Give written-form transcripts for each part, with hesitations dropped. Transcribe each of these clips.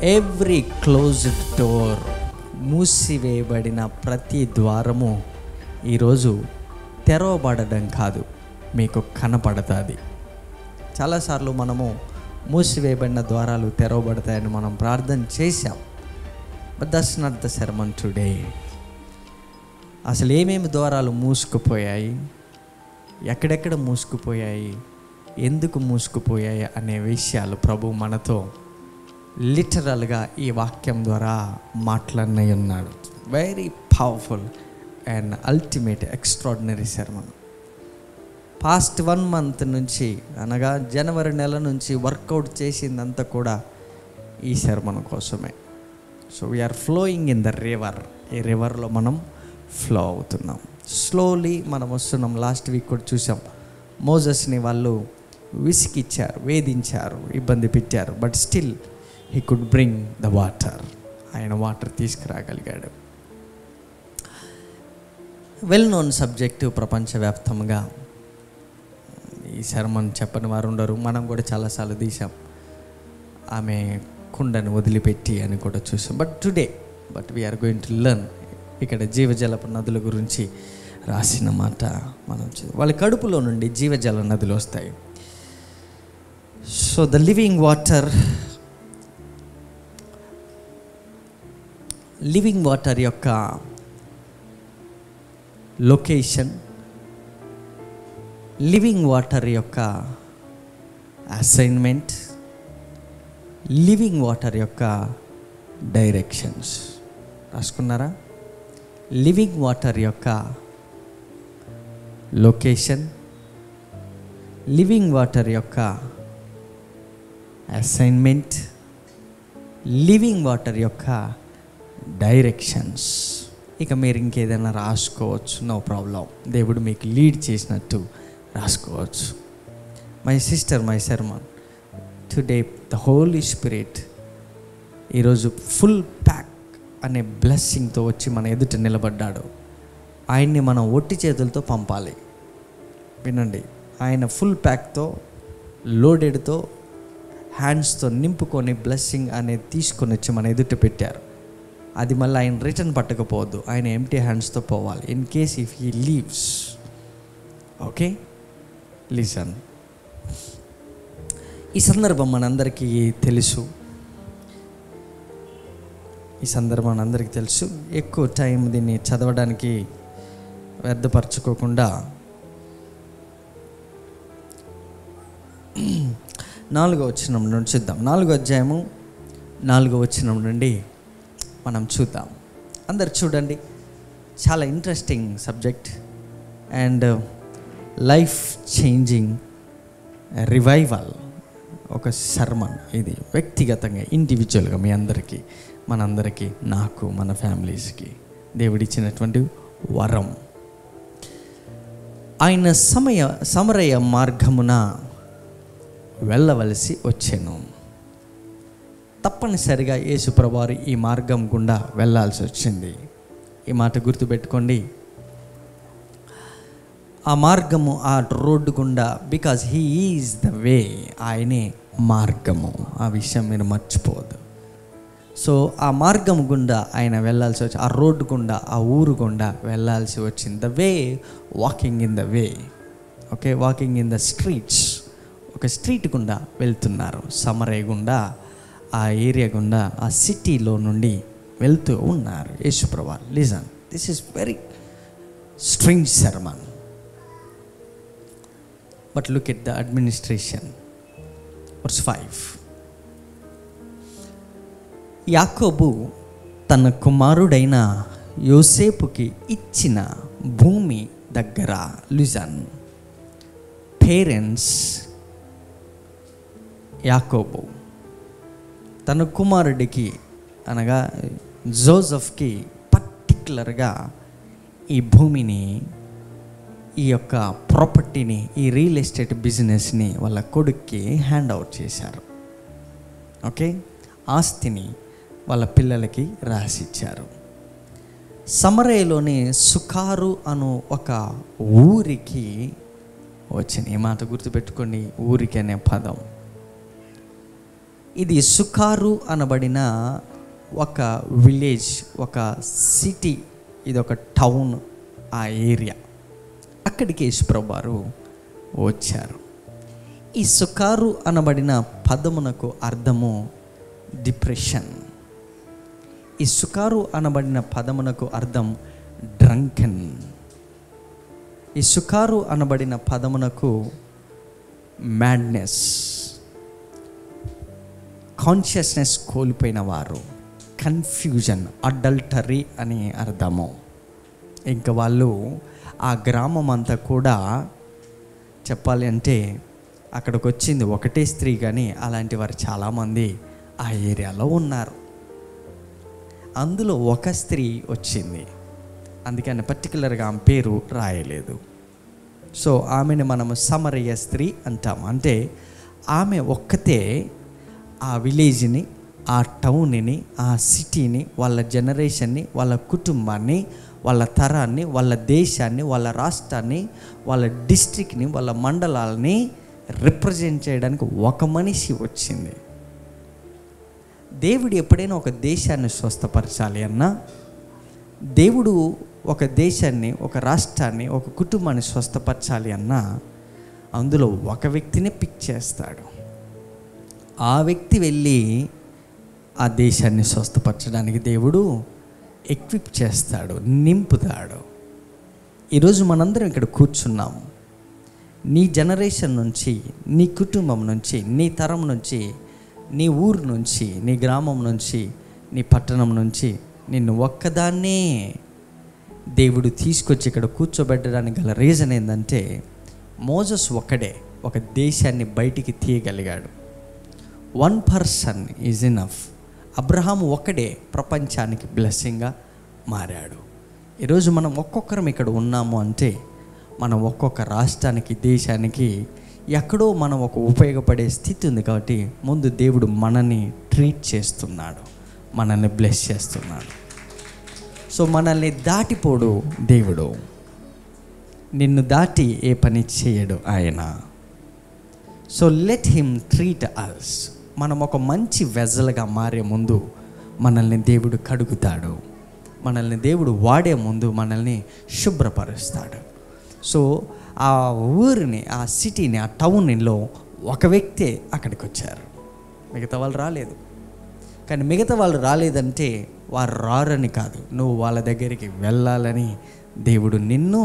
Every closed door, మూసివేయబడిన ప్రతి ద్వారము ఈరోజు తెరవబడడం కాదు, మీకు కనపడుతుంది. చాలాసార్లు మనము మూసివేయబడిన ద్వారాలు తెరవబడతాయని మనం ప్రార్థన చేశాం. But that's not the sermon today. అసలు ఏమేమి ద్వారాలు మూసుకుపోయాయి, ఎక్కడెక్కడ మూసుకుపోయాయి, ఎందుకు మూసుకుపోయాయి అనే విషయాలు ప్రభు మనతో లిటరల్గా ఈ వాక్యం ద్వారా మాట్లాడినై ఉన్నాడు. Very powerful and ultimate extraordinary sermon. Past 1 month నుంచి, అనగా జనవరి నెల నుంచి వర్కౌట్ చేసిందంతా కూడా ఈ సెర్మన్ కోసమే. So we are flowing in the river. ఈ రివర్లో మనం ఫ్లో అవుతున్నాం. స్లోలీ మనం వస్తున్నాం. లాస్ట్ వీక్ కూడా చూసాం, మోజెస్ని వాళ్ళు విసికిచ్చారు, వేధించారు, ఇబ్బంది పెట్టారు. But still he could bring the water. ఆయన వాటర్ తీసుకురాగలిగాడు. వెల్ నోన్ సబ్జెక్టు ప్రపంచవ్యాప్తంగా. ఈ సెర్మన్ చెప్పని వారు ఉండరు. మనం కూడా చాలాసార్లు తీసాం. ఆమె కుండను వదిలిపెట్టి అని కూడా చూసాం. But we are going to learn. ఇక్కడ జీవజలపు నదుల గురించి రాసిన మాట మనం వాళ్ళ కడుపులో నుండి జీవజల నదులు వస్తాయి. సో ద లివింగ్ వాటర్ యొక్క లొకేషన్, లివింగ్ వాటర్ యొక్క అసైన్మెంట్, లివింగ్ వాటర్ యొక్క డైరెక్షన్స్ రాసుకున్నారా? లివింగ్ వాటర్ యొక్క లొకేషన్, లివింగ్ వాటర్ యొక్క అసైన్మెంట్, లివింగ్ వాటర్ యొక్క డైరెక్షన్స్. ఇక మీరు ఇంకేదైనా రాసుకోవచ్చు, నో ప్రాబ్లం. దేవుడు మీకు లీడ్ చేసినట్టు రాసుకోవచ్చు. My sister, my sermon today, the Holi spirit ఈరోజు ఫుల్ ప్యాక్ అనే బ్లెస్సింగ్తో వచ్చి మన ఎదుట నిలబడ్డాడు. ఆయన్ని మనం ఒట్టి చేతులతో పంపాలి. వినండి, ఆయన ఫుల్ ప్యాక్తో, లోడెడ్తో, హ్యాండ్స్తో నింపుకొని బ్లెస్సింగ్ అనేది తీసుకొని వచ్చి మన ఎదుట పెట్టారు. అది మళ్ళీ ఆయన రిటర్న్ పట్టకపోవద్దు. ఆయన ఎంటీ హ్యాండ్స్తో పోవాలి. In case if he leaves. Okay, listen. ఈ సందర్భం మనందరికీ తెలుసు. ఎక్కువ టైం దీన్ని చదవడానికి వ్యర్థపరచుకోకుండా 4వ వచనం నుండి చూద్దాం. 4వ అధ్యాయము 4వ వచనం నుండి మనం చూద్దాం. అందరు చూడండి, చాలా interesting subject and life changing revival. ఒక సర్మన్ ఇది, వ్యక్తిగతంగా, ఇండివిజువల్గా మీ అందరికీ, మనందరికీ, నాకు, మన ఫ్యామిలీస్కి దేవుడిచ్చినటువంటి వరం. ఆయన సమరయ మార్గమున వెళ్ళవలసి వచ్చెను. తప్పనిసరిగా యేసు ప్రభువారు ఈ మార్గం గుండా వెళ్ళాల్సి వచ్చింది. ఈ మాట గుర్తుపెట్టుకోండి. ఆ మార్గము, ఆ రోడ్డు గుండా, because he is the way, ఆయనే మార్గము. ఆ విషయం మీరు మర్చిపోవద్దు. సో ఆ మార్గం గుండా ఆయన వెళ్ళాల్సి వచ్చి, ఆ రోడ్డు గుండా, ఆ ఊరు గుండా వెళ్ళాల్సి వచ్చింది. The way, walking in the way. Okay, walking in the streets. ఒక స్ట్రీట్ గుండా వెళ్తున్నారు, సమరయ గుండా, ఆ ఏరియా గుండా, ఆ సిటీలో నుండి వెళ్తూ ఉన్నారు యేసు ప్రభువారు. Listen, this is very strange sermon. But look at the administration. Verse 5. యాకోబు తన కుమారుడైన యోసేపుకి ఇచ్చిన భూమి దగ్గర, లిజన్, పేరెంట్స్, యాకోబు తన కుమారుడికి, అనగా జోసెఫ్కి పర్టికులర్గా ఈ భూమిని, ఈ యొక్క ప్రాపర్టీని, ఈ రియల్ ఎస్టేట్ బిజినెస్ని వాళ్ళ కొడుక్కి హ్యాండ్ అవుట్ చేశారు. ఓకే, ఆస్తిని వాళ్ళ పిల్లలకి రాసిచ్చారు. సమరయలోని సుకారు అను ఒక ఊరికి వచ్చిన. ఈ మాట గుర్తుపెట్టుకోండి, ఊరికి అనే పదం. ఇది సుకారు అనబడిన ఒక విలేజ్, ఒక సిటీ, ఇది ఒక టౌన్, ఆ ఏరియా. అక్కడికి యేసుప్రభువు వారు వచ్చారు. ఈ సుకారు అనబడిన పదమునకు అర్థము డిప్రెషన్. ఈ సుకారు అనబడిన పదమునకు అర్థం డ్రంకెన్. ఈ సుకారు అనబడిన పదమునకు మ్యాడ్నెస్, కాన్షియస్నెస్ కోల్పోయిన వారు, కన్ఫ్యూజన్, అడల్టరీ అని అర్థము. ఇంకా వాళ్ళు ఆ గ్రామం అంతా కూడా చెప్పాలి అంటే అక్కడికి వచ్చింది ఒకటే స్త్రీ, కానీ అలాంటి వారు చాలామంది ఆ ఏరియాలో ఉన్నారు. అందులో ఒక స్త్రీ వచ్చింది, అందుకని పర్టికులర్గా ఆమె పేరు రాయలేదు. సో ఆమెను మనము సమరయ స్త్రీ అంటాము. అంటే ఆమె ఒక్కతే ఆ విలేజ్ని, ఆ టౌన్ని, ఆ సిటీని, వాళ్ళ జనరేషన్ని, వాళ్ళ కుటుంబాన్ని, వాళ్ళ తరాన్ని, వాళ్ళ దేశాన్ని, వాళ్ళ రాష్ట్రాన్ని, వాళ్ళ డిస్ట్రిక్ట్ని, వాళ్ళ మండలాలని రిప్రజెంట్ చేయడానికి ఒక మనిషి వచ్చింది. దేవుడు ఎప్పుడైనా ఒక దేశాన్ని స్వస్థపరచాలి అన్నా, దేవుడు ఒక దేశాన్ని, ఒక రాష్ట్రాన్ని, ఒక కుటుంబాన్ని స్వస్థపరచాలి అన్నా అందులో ఒక వ్యక్తిని పిక్ చేస్తాడు. ఆ వ్యక్తి వెళ్ళి ఆ దేశాన్ని స్వస్థపరచడానికి దేవుడు ఎక్విప్ చేస్తాడు, నింపుతాడు. ఈరోజు మనందరం ఇక్కడ కూర్చున్నాము. నీ జనరేషన్ నుంచి, నీ కుటుంబం నుంచి, నీ తరం నుంచి, నీ ఊరు నుంచి, నీ గ్రామం నుంచి, నీ పట్టణం నుంచి నిన్ను ఒక్కదాన్నే దేవుడు తీసుకొచ్చి ఇక్కడ కూర్చోబెట్టడానికి గల రీజన్ ఏంటంటే, మోజెస్ ఒక్కడే ఒక దేశాన్ని బయటికి తీయగలిగాడు. 1 పర్సన్ ఈజ్ ఇనఫ్. అబ్రహాం ఒక్కడే ప్రపంచానికి బ్లెస్సింగ్గా మారాడు. ఈరోజు మనం ఒక్కొక్కరం ఇక్కడ ఉన్నాము అంటే మనం ఒక్కొక్క రాష్ట్రానికి, దేశానికి ఎక్కడో మనం ఒక ఉపయోగపడే స్థితి ఉంది. కాబట్టి ముందు దేవుడు మనల్ని ట్రీట్ చేస్తున్నాడు, మనల్ని బ్లెస్ చేస్తున్నాడు. సో మనల్ని దాటిపోడు దేవుడు, నిన్ను దాటి ఏ పని చేయడు ఆయన. So let him treat us. మనం ఒక మంచి వెజల్గా మారే ముందు మనల్ని దేవుడు కడుగుతాడు, మనల్ని దేవుడు వాడే ముందు మనల్ని శుభ్రపరుస్తాడు. సో ఆ ఊరిని, ఆ సిటీని, ఆ టౌన్లో ఒక వ్యక్తే అక్కడికి వచ్చారు, మిగతా వాళ్ళు రాలేదు. కానీ మిగతా వాళ్ళు రాలేదంటే వారు రారని కాదు, నువ్వు వాళ్ళ దగ్గరికి వెళ్ళాలని దేవుడు నిన్ను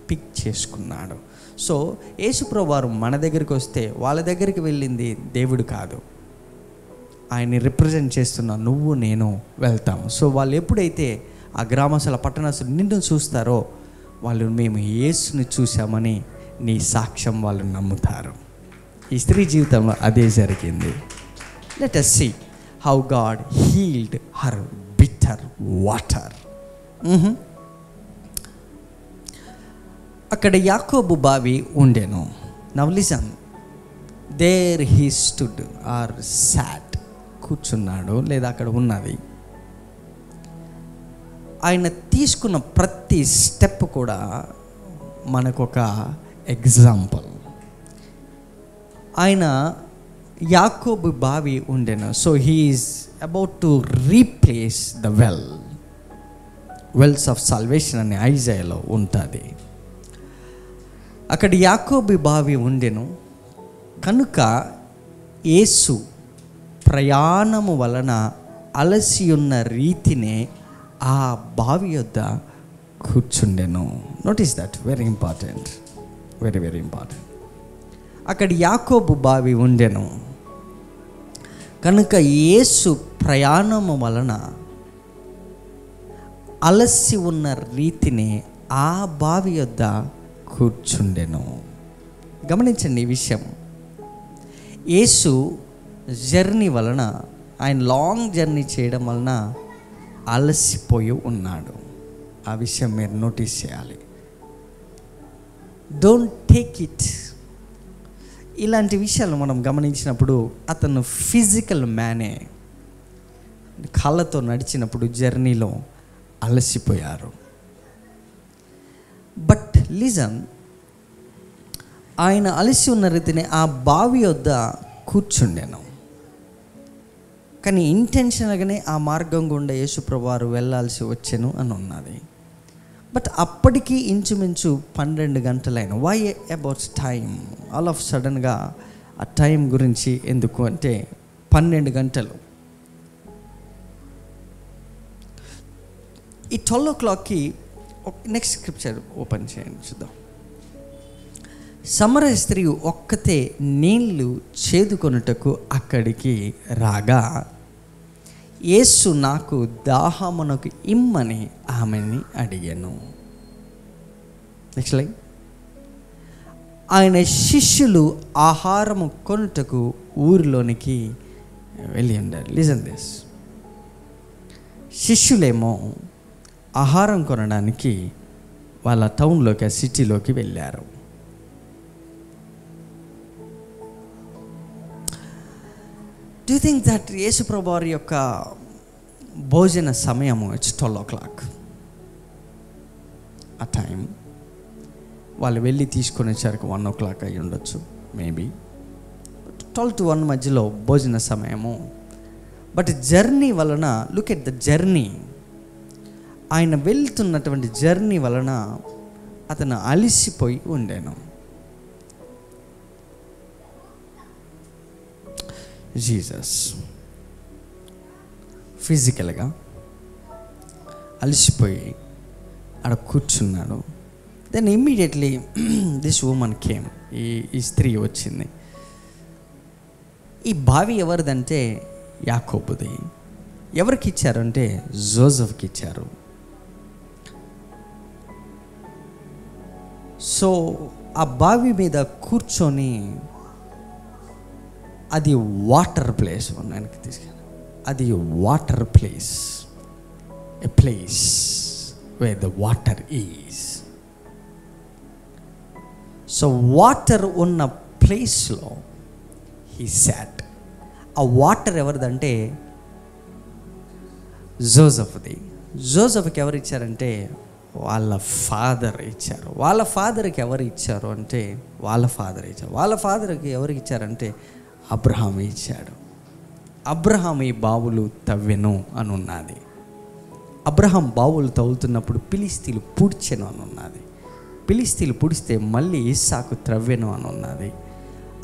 పిక్ చేసుకున్నాడు. సో యేసుప్రభువు వారు మన దగ్గరికి వస్తే వాళ్ళ దగ్గరికి వెళ్ళింది దేవుడు కాదు, ఆయన్ని రిప్రజెంట్ చేస్తున్న నువ్వు నేను వెళ్తాము. సో వాళ్ళు ఎప్పుడైతే ఆ గ్రామస్తుల, పట్టణస్తులు నిన్ను చూస్తారో వాళ్ళు మేము యేసుని చూసామని నీ సాక్ష్యం వాళ్ళు నమ్ముతారు. ఈ స్త్రీ జీవితంలో అదే జరిగింది. Let us see how God healed her bitter water. అక్కడ యాకోబు బావి ఉండెను. Now listen, there he stood or sat, కూర్చున్నాడు లేదా అక్కడ ఉన్నది. ఆయన తీసుకున్న ప్రతి స్టెప్ కూడా మనకొక ఎగ్జాంపుల్. ఆయన యాకోబు బావి ఉండెను. So he is about to replace the wells of salvation అని ఐజాయాలో ఉంటుంది. అక్కడ యాకోబు బావి ఉండెను కనుక యేసు ప్రయాణము వలన అలసి ఉన్న రీతినే ఆ బావి యొద్ద కూర్చుండెను. Notice that, very important, very very important. అక్కడ యాకోబు బావి ఉండెను కనుక యేసు ప్రయాణము వలన అలసి ఉన్న రీతిని ఆ బావి యొద్ద కూర్చుండెను. గమనించండి ఈ విషయం. యేసు జర్నీ వలన, ఆయన లాంగ్ జర్నీ చేయడం వలన అలసిపోయి ఉన్నాడు. ఆ విషయం మీరు నోటీస్ చేయాలి. Don't take it. ఇలాంటి విషయాలు మనం గమనించినప్పుడు అతను ఫిజికల్ మ్యానే, కాళ్ళతో నడిచినప్పుడు జర్నీలో అలసిపోయారు. బట్ లిజన్, ఆయన అలసి ఉన్న రీతిని ఆ బావి వద్ద కూర్చుండెను. కానీ ఇంటెన్షనల్గానే ఆ మార్గం గుండా యేసుప్రభు వారు వెళ్ళాల్సి వచ్చెను అని ఉన్నది. బట్ అప్పటికి ఇంచుమించు 12 గంటలైన. Why about time? All of సడన్గా ఆ టైం గురించి ఎందుకు అంటే 12 గంటలు. ఈ 12 o'clockకి నెక్స్ట్ స్క్రిప్చర్ ఓపెన్ చేయండి, చూద్దాం. సమరయ స్త్రీ ఒక్కతే నీళ్లు చేదుకొనుటకు అక్కడికి రాగా, యేసు నాకు దాహమునకు ఇమ్మని ఆమెని అడిగాను. Next line. ఆయన శిష్యులు ఆహారము కొనుటకు ఊరిలోనికి వెళ్ళి ఉండారు. Listen this. శిష్యులేమో ఆహారం కొనడానికి వాళ్ళ టౌన్లోకి, ఆ సిటీలోకి వెళ్ళారు. డూ యూ థింక్ దట్ యేసుప్రభు వారి యొక్క భోజన సమయము ఇట్స్ 12 o'clock? ఆ టైం వాళ్ళు వెళ్ళి తీసుకొని వచ్చారు 1 o'clock అయ్యి ఉండొచ్చు, మేబీ 12 to 1 మధ్యలో భోజన సమయము. బట్ జర్నీ వలన, లుక్ ఎట్ ద జర్నీ, ఆయన వెళ్తున్నటువంటి జర్నీ వలన అతను అలిసిపోయి ఉండేను. జీసస్ ఫిజికల్గా అలసిపోయి ఆడ కూర్చున్నాడు. Then immediately this woman came. ఈ స్త్రీ వచ్చింది. ఈ బావి ఎవరిదంటే యాకోబుది. ఎవరికి ఇచ్చారంటే జోసెఫ్కి ఇచ్చారు. సో ఆ బావి మీద కూర్చొని, అది వాటర్ ప్లేస్, ఉన్నానికి తీసుకెళ్ళి, అది water place, a place where the water is. So water ఉన్న ప్లేస్లో హీ సాట్. ఆ వాటర్ ఎవరిదంటే జోసెఫ్ది. జోసెఫ్కి ఎవరు ఇచ్చారంటే వాళ్ళ ఫాదర్ ఇచ్చారు. వాళ్ళ ఫాదర్కి ఎవరు ఇచ్చారు అంటే వాళ్ళ ఫాదర్ ఇచ్చారు. వాళ్ళ ఫాదర్కి ఎవరికి ఇచ్చారంటే అబ్రహాం ఇచ్చాడు. అబ్రహాం ఈ బావులు తవ్వెను అని ఉన్నది. అబ్రహాం బావులు తవ్వుతున్నప్పుడు ఫిలిస్తీన్లు పూడ్చెను అని ఉన్నది. ఫిలిస్తీన్లు పూడిస్తే మళ్ళీ ఇస్సాకు త్రవ్వెను అని ఉన్నది.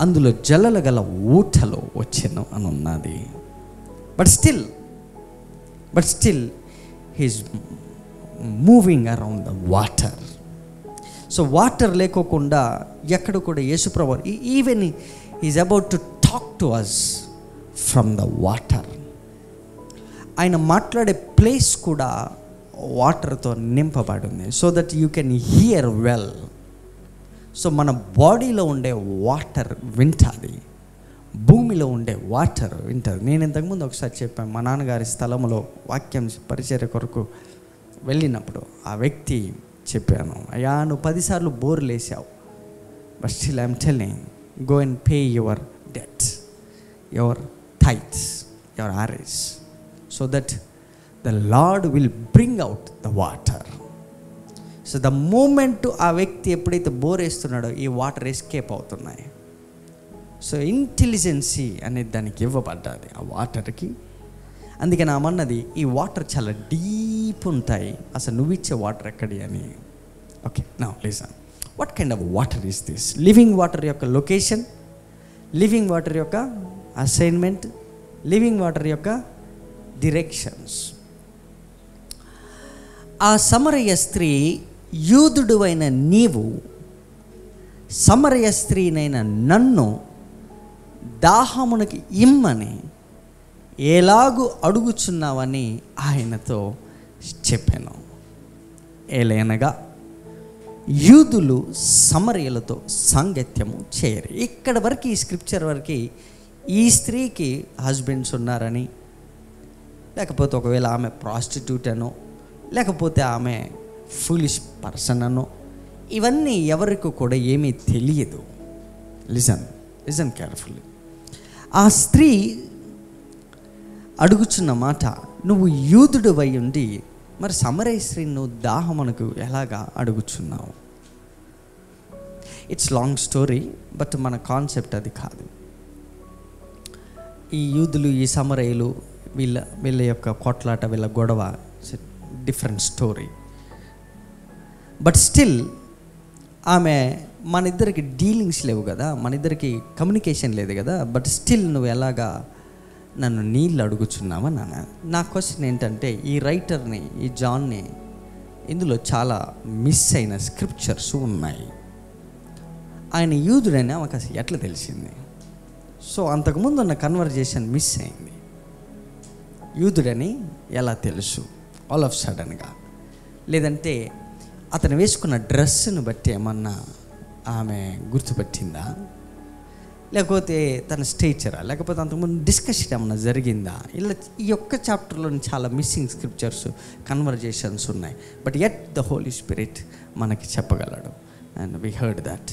అందులో జలలు గల ఊటలో వచ్చెను అని ఉన్నది. But still he's moving around the water. So water లేకోకుండా ఎక్కడ కూడా యేసుప్రభు even is about to talk to us from the water. ఆయన మాట్లాడే ప్లేస్ కూడా వాటర్తో నింపబడింది. So that you can hear well. So మన బాడీలో ఉండే వాటర్ వింటుంది, భూమిలో ఉండే వాటర్ వింటుంది. నేను ఇంతకుముందు ఒకసారి చెప్పాను, మా నాన్నగారి స్థలంలో వాక్యం పరిచర్య కొరకు వెళ్ళినప్పుడు ఆ వ్యక్తి చెప్పాను, అయ్యా నువ్వు 10 సార్లు బోర్లు వేసావు, but still I'm telling, go and pay your debt, your tithes, your arrears, so that the Lord will bring out the water. So the moment ఆ వ్యక్తి ఎప్పుడైతే బోర్ వేస్తున్నాడో ఈ వాటర్ ఎస్కేప్ అవుతున్నాయి. సో ఇంటెలిజెన్సీ అనేది దానికి ఇవ్వబడ్డది ఆ వాటర్కి. అందుకే నా అన్నది ఈ వాటర్ చాలా డీప్ ఉంటాయి, అసలు నువ్వు ఇచ్చే వాటర్ ఎక్కడి అని. Okay, now listen, what kind of water is this? Living water యొక్క లొకేషన్, లివింగ్ వాటర్ యొక్క అసైన్మెంట్, లివింగ్ వాటర్ యొక్క డిరెక్షన్స్. ఆ సమరయ స్త్రీ, యూదుడు అయిన నీవు సమరయ స్త్రీనైన నన్ను దాహమునకి ఇమ్మని ఎలాగూ అడుగుచున్నావని ఆయనతో చెప్పాను. ఏలైనగా యూదులు సమరయులతో సాంగత్యము చేయరు. ఇక్కడ వరకు ఈ స్క్రిప్చర్ వరకు ఈ స్త్రీకి హస్బెండ్స్ ఉన్నారని, లేకపోతే ఒకవేళ ఆమె ప్రాస్టిట్యూట్ అనో, లేకపోతే ఆమె ఫూలిష్ పర్సన్ అనో, ఇవన్నీ ఎవరికి కూడా ఏమీ తెలియదు. Listen carefully. ఆ స్త్రీ అడుగుచున్న మాట, నువ్వు యూదుడు అయి ఉండి మరి సమరయ స్త్రీ నువ్వు దాహమునకు ఎలాగా అడుగుచున్నావు? ఇట్స్ లాంగ్ స్టోరీ, బట్ మన కాన్సెప్ట్ అది కాదు. ఈ యూదులు, ఈ సమరయులు, వీళ్ళ యొక్క కొట్లాట, వీళ్ళ గొడవ డిఫరెంట్ స్టోరీ. బట్ స్టిల్ ఆమె, మన ఇద్దరికి డీలింగ్స్ లేవు కదా, మన ఇద్దరికి కమ్యూనికేషన్ లేదు కదా, బట్ స్టిల్ నువ్వు ఎలాగా నన్ను నీళ్ళు అడుగుచున్నావా నాన్న. నా క్వశ్చన్ ఏంటంటే, ఈ రైటర్ని, ఈ జాన్ని, ఇందులో చాలా మిస్ అయిన స్క్రిప్చర్స్ ఉన్నాయి. ఆయన యూదుడని ఆమెకు అసలు ఎట్లా తెలిసింది? సో అంతకుముందు ఉన్న కన్వర్జేషన్ మిస్ అయింది. యూదుడని ఎలా తెలుసు ఆల్ ఆఫ్ సడన్గా? లేదంటే అతను వేసుకున్న డ్రెస్సును బట్టి ఏమన్నా ఆమె గుర్తుపట్టిందా? లేకపోతే తన స్టేచరా? లేకపోతే అంతకుముందు డిస్కషన్ ఏమన్నా జరిగిందా? ఇలా ఈ ఒక్క చాప్టర్లో చాలా మిస్సింగ్ స్క్రిప్చర్స్, కన్వర్జేషన్స్ ఉన్నాయి. But yet the Holi Spirit మనకి చెప్పగలడు. And we heard that.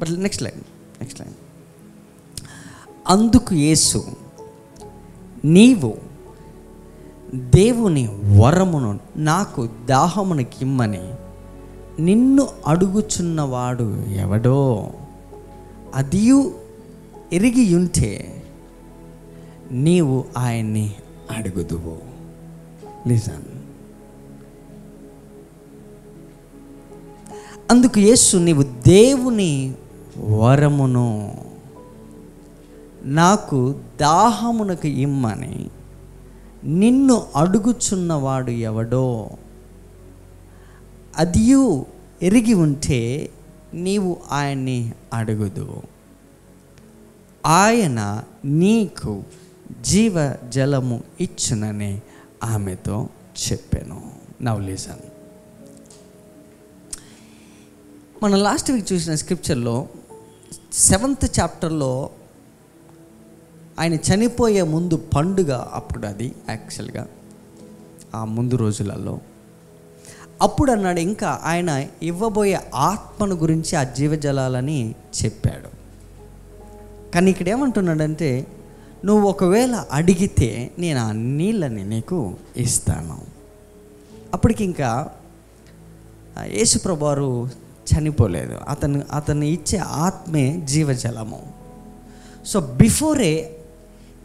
But next line. అందుకు యేసు, నీవు దేవుని వరమును నాకు దాహమునకిమ్మని నిన్ను అడుగుచున్నవాడు ఎవడో అదియు ఎరిగి ఉంటే నీవు ఆయన్ని అడుగుదువు. లిజన్. అందుకు యేసు, నీవు దేవుని వరమును నాకు దాహమునకు ఇమ్మని నిన్ను అడుగుచున్నవాడు ఎవడో అదియు ఎరిగి ఉంటే నీవు ఆయన్ని అడుగుదువు. ఆయన నీకు జీవ జలము ఇచ్చునని ఆమెతో చెప్పాను. Now listen. మనం లాస్ట్ వీక్ చూసిన స్క్రిప్చర్లో 7th చాప్టర్లో ఆయన చనిపోయే ముందు పండుగ, అప్పుడు అది యాక్చువల్గా ఆ ముందు రోజులలో అప్పుడు అన్నాడు, ఇంకా ఆయన ఇవ్వబోయే ఆత్మను గురించి, ఆ జీవజలాలని చెప్పాడు. కానీ ఇక్కడ ఏమంటున్నాడంటే, నువ్వు ఒకవేళ అడిగితే నేను ఆ నీళ్ళని నీకు ఇస్తాను. అప్పటికి ఇంకా యేసుప్రభువారు చనిపోలేదు. అతను ఇచ్చే ఆత్మే జీవజలము. సో బిఫోరే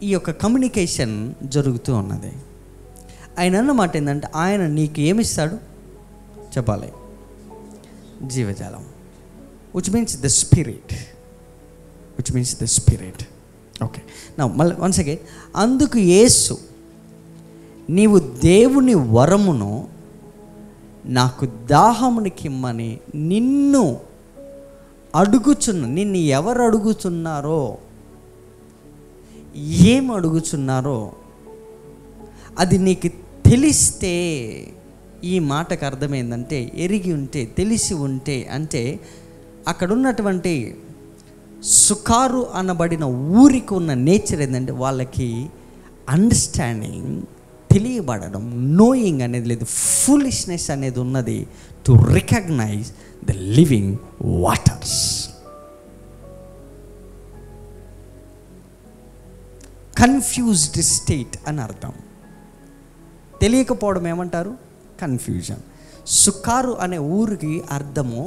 ఈ యొక్క కమ్యూనికేషన్ జరుగుతూ ఉన్నది. ఆయన అన్నమాట ఏంటంటే, ఆయన నీకు ఏమిస్తాడు చెప్పాలి? జీవజలం, which means the spirit. Okay, నా మళ్ళీ వన్స్ అగైన్. అందుకు యేసు, నీవు దేవుని వరమును నాకు దాహమునికిమ్మని నిన్ను నిన్ను ఎవరు అడుగుతున్నారో, ఏం అడుగుతున్నారో అది నీకు తెలిస్తే, ఈ మాటకు అర్థమైందంటే ఎరిగి ఉంటే, తెలిసి ఉంటే, అంటే అక్కడ ఉన్నటువంటి సుకారు అనబడిన ఊరికి ఉన్న నేచర్ ఏంటంటే, వాళ్ళకి అండర్స్టాండింగ్, తెలియబడడం, నోయింగ్ అనేది లేదు, ఫూలిష్నెస్ అనేది ఉన్నది to recognise the living waters. Confused state అని అర్థం. తెలియకపోవడం ఏమంటారు? కన్ఫ్యూజన్. సుకారు అనే ఊరికి అర్థము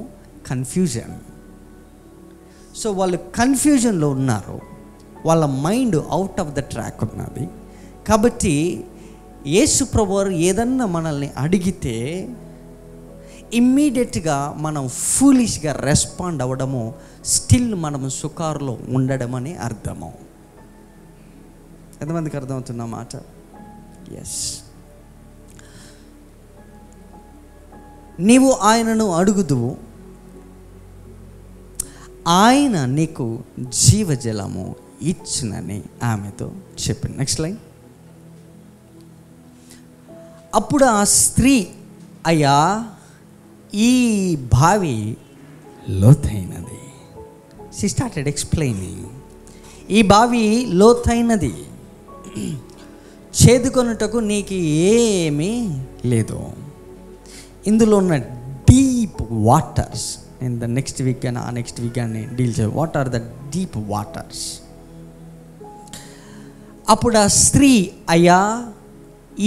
కన్ఫ్యూజన్. సో వాళ్ళు కన్ఫ్యూజన్లో ఉన్నారు, వాళ్ళ mind out of the track ఉన్నది. కాబట్టి యేసు ప్రభువారు ఏదన్నా మనల్ని అడిగితే ఇమ్మీడియట్గా మనం ఫూలిష్గా రెస్పాండ్ అవ్వడము, స్టిల్ మనము సుకారులో ఉండడం అని అర్థము. ఎంతమందికి అర్థమవుతున్న మాట? ఎస్. నీవు ఆయనను అడుగుదువు, ఆయన నీకు జీవజలము ఇచ్చునని ఆమెతో చెప్పింది. Next line. అప్పుడు ఆ స్త్రీ, అయ్యా ఈ బావి లోతైనది. She started explaining. ఈ బావి లోతైనది, చేదుకొనుటకు నీకు ఏమీ లేదు. ఇందులో ఉన్న deep waters, in the next week కానీ ఆ నెక్స్ట్ వీక్ కానీ డీల్ చేయ, what are the deep waters. అప్పుడు ఆ స్త్రీ, అయ్యా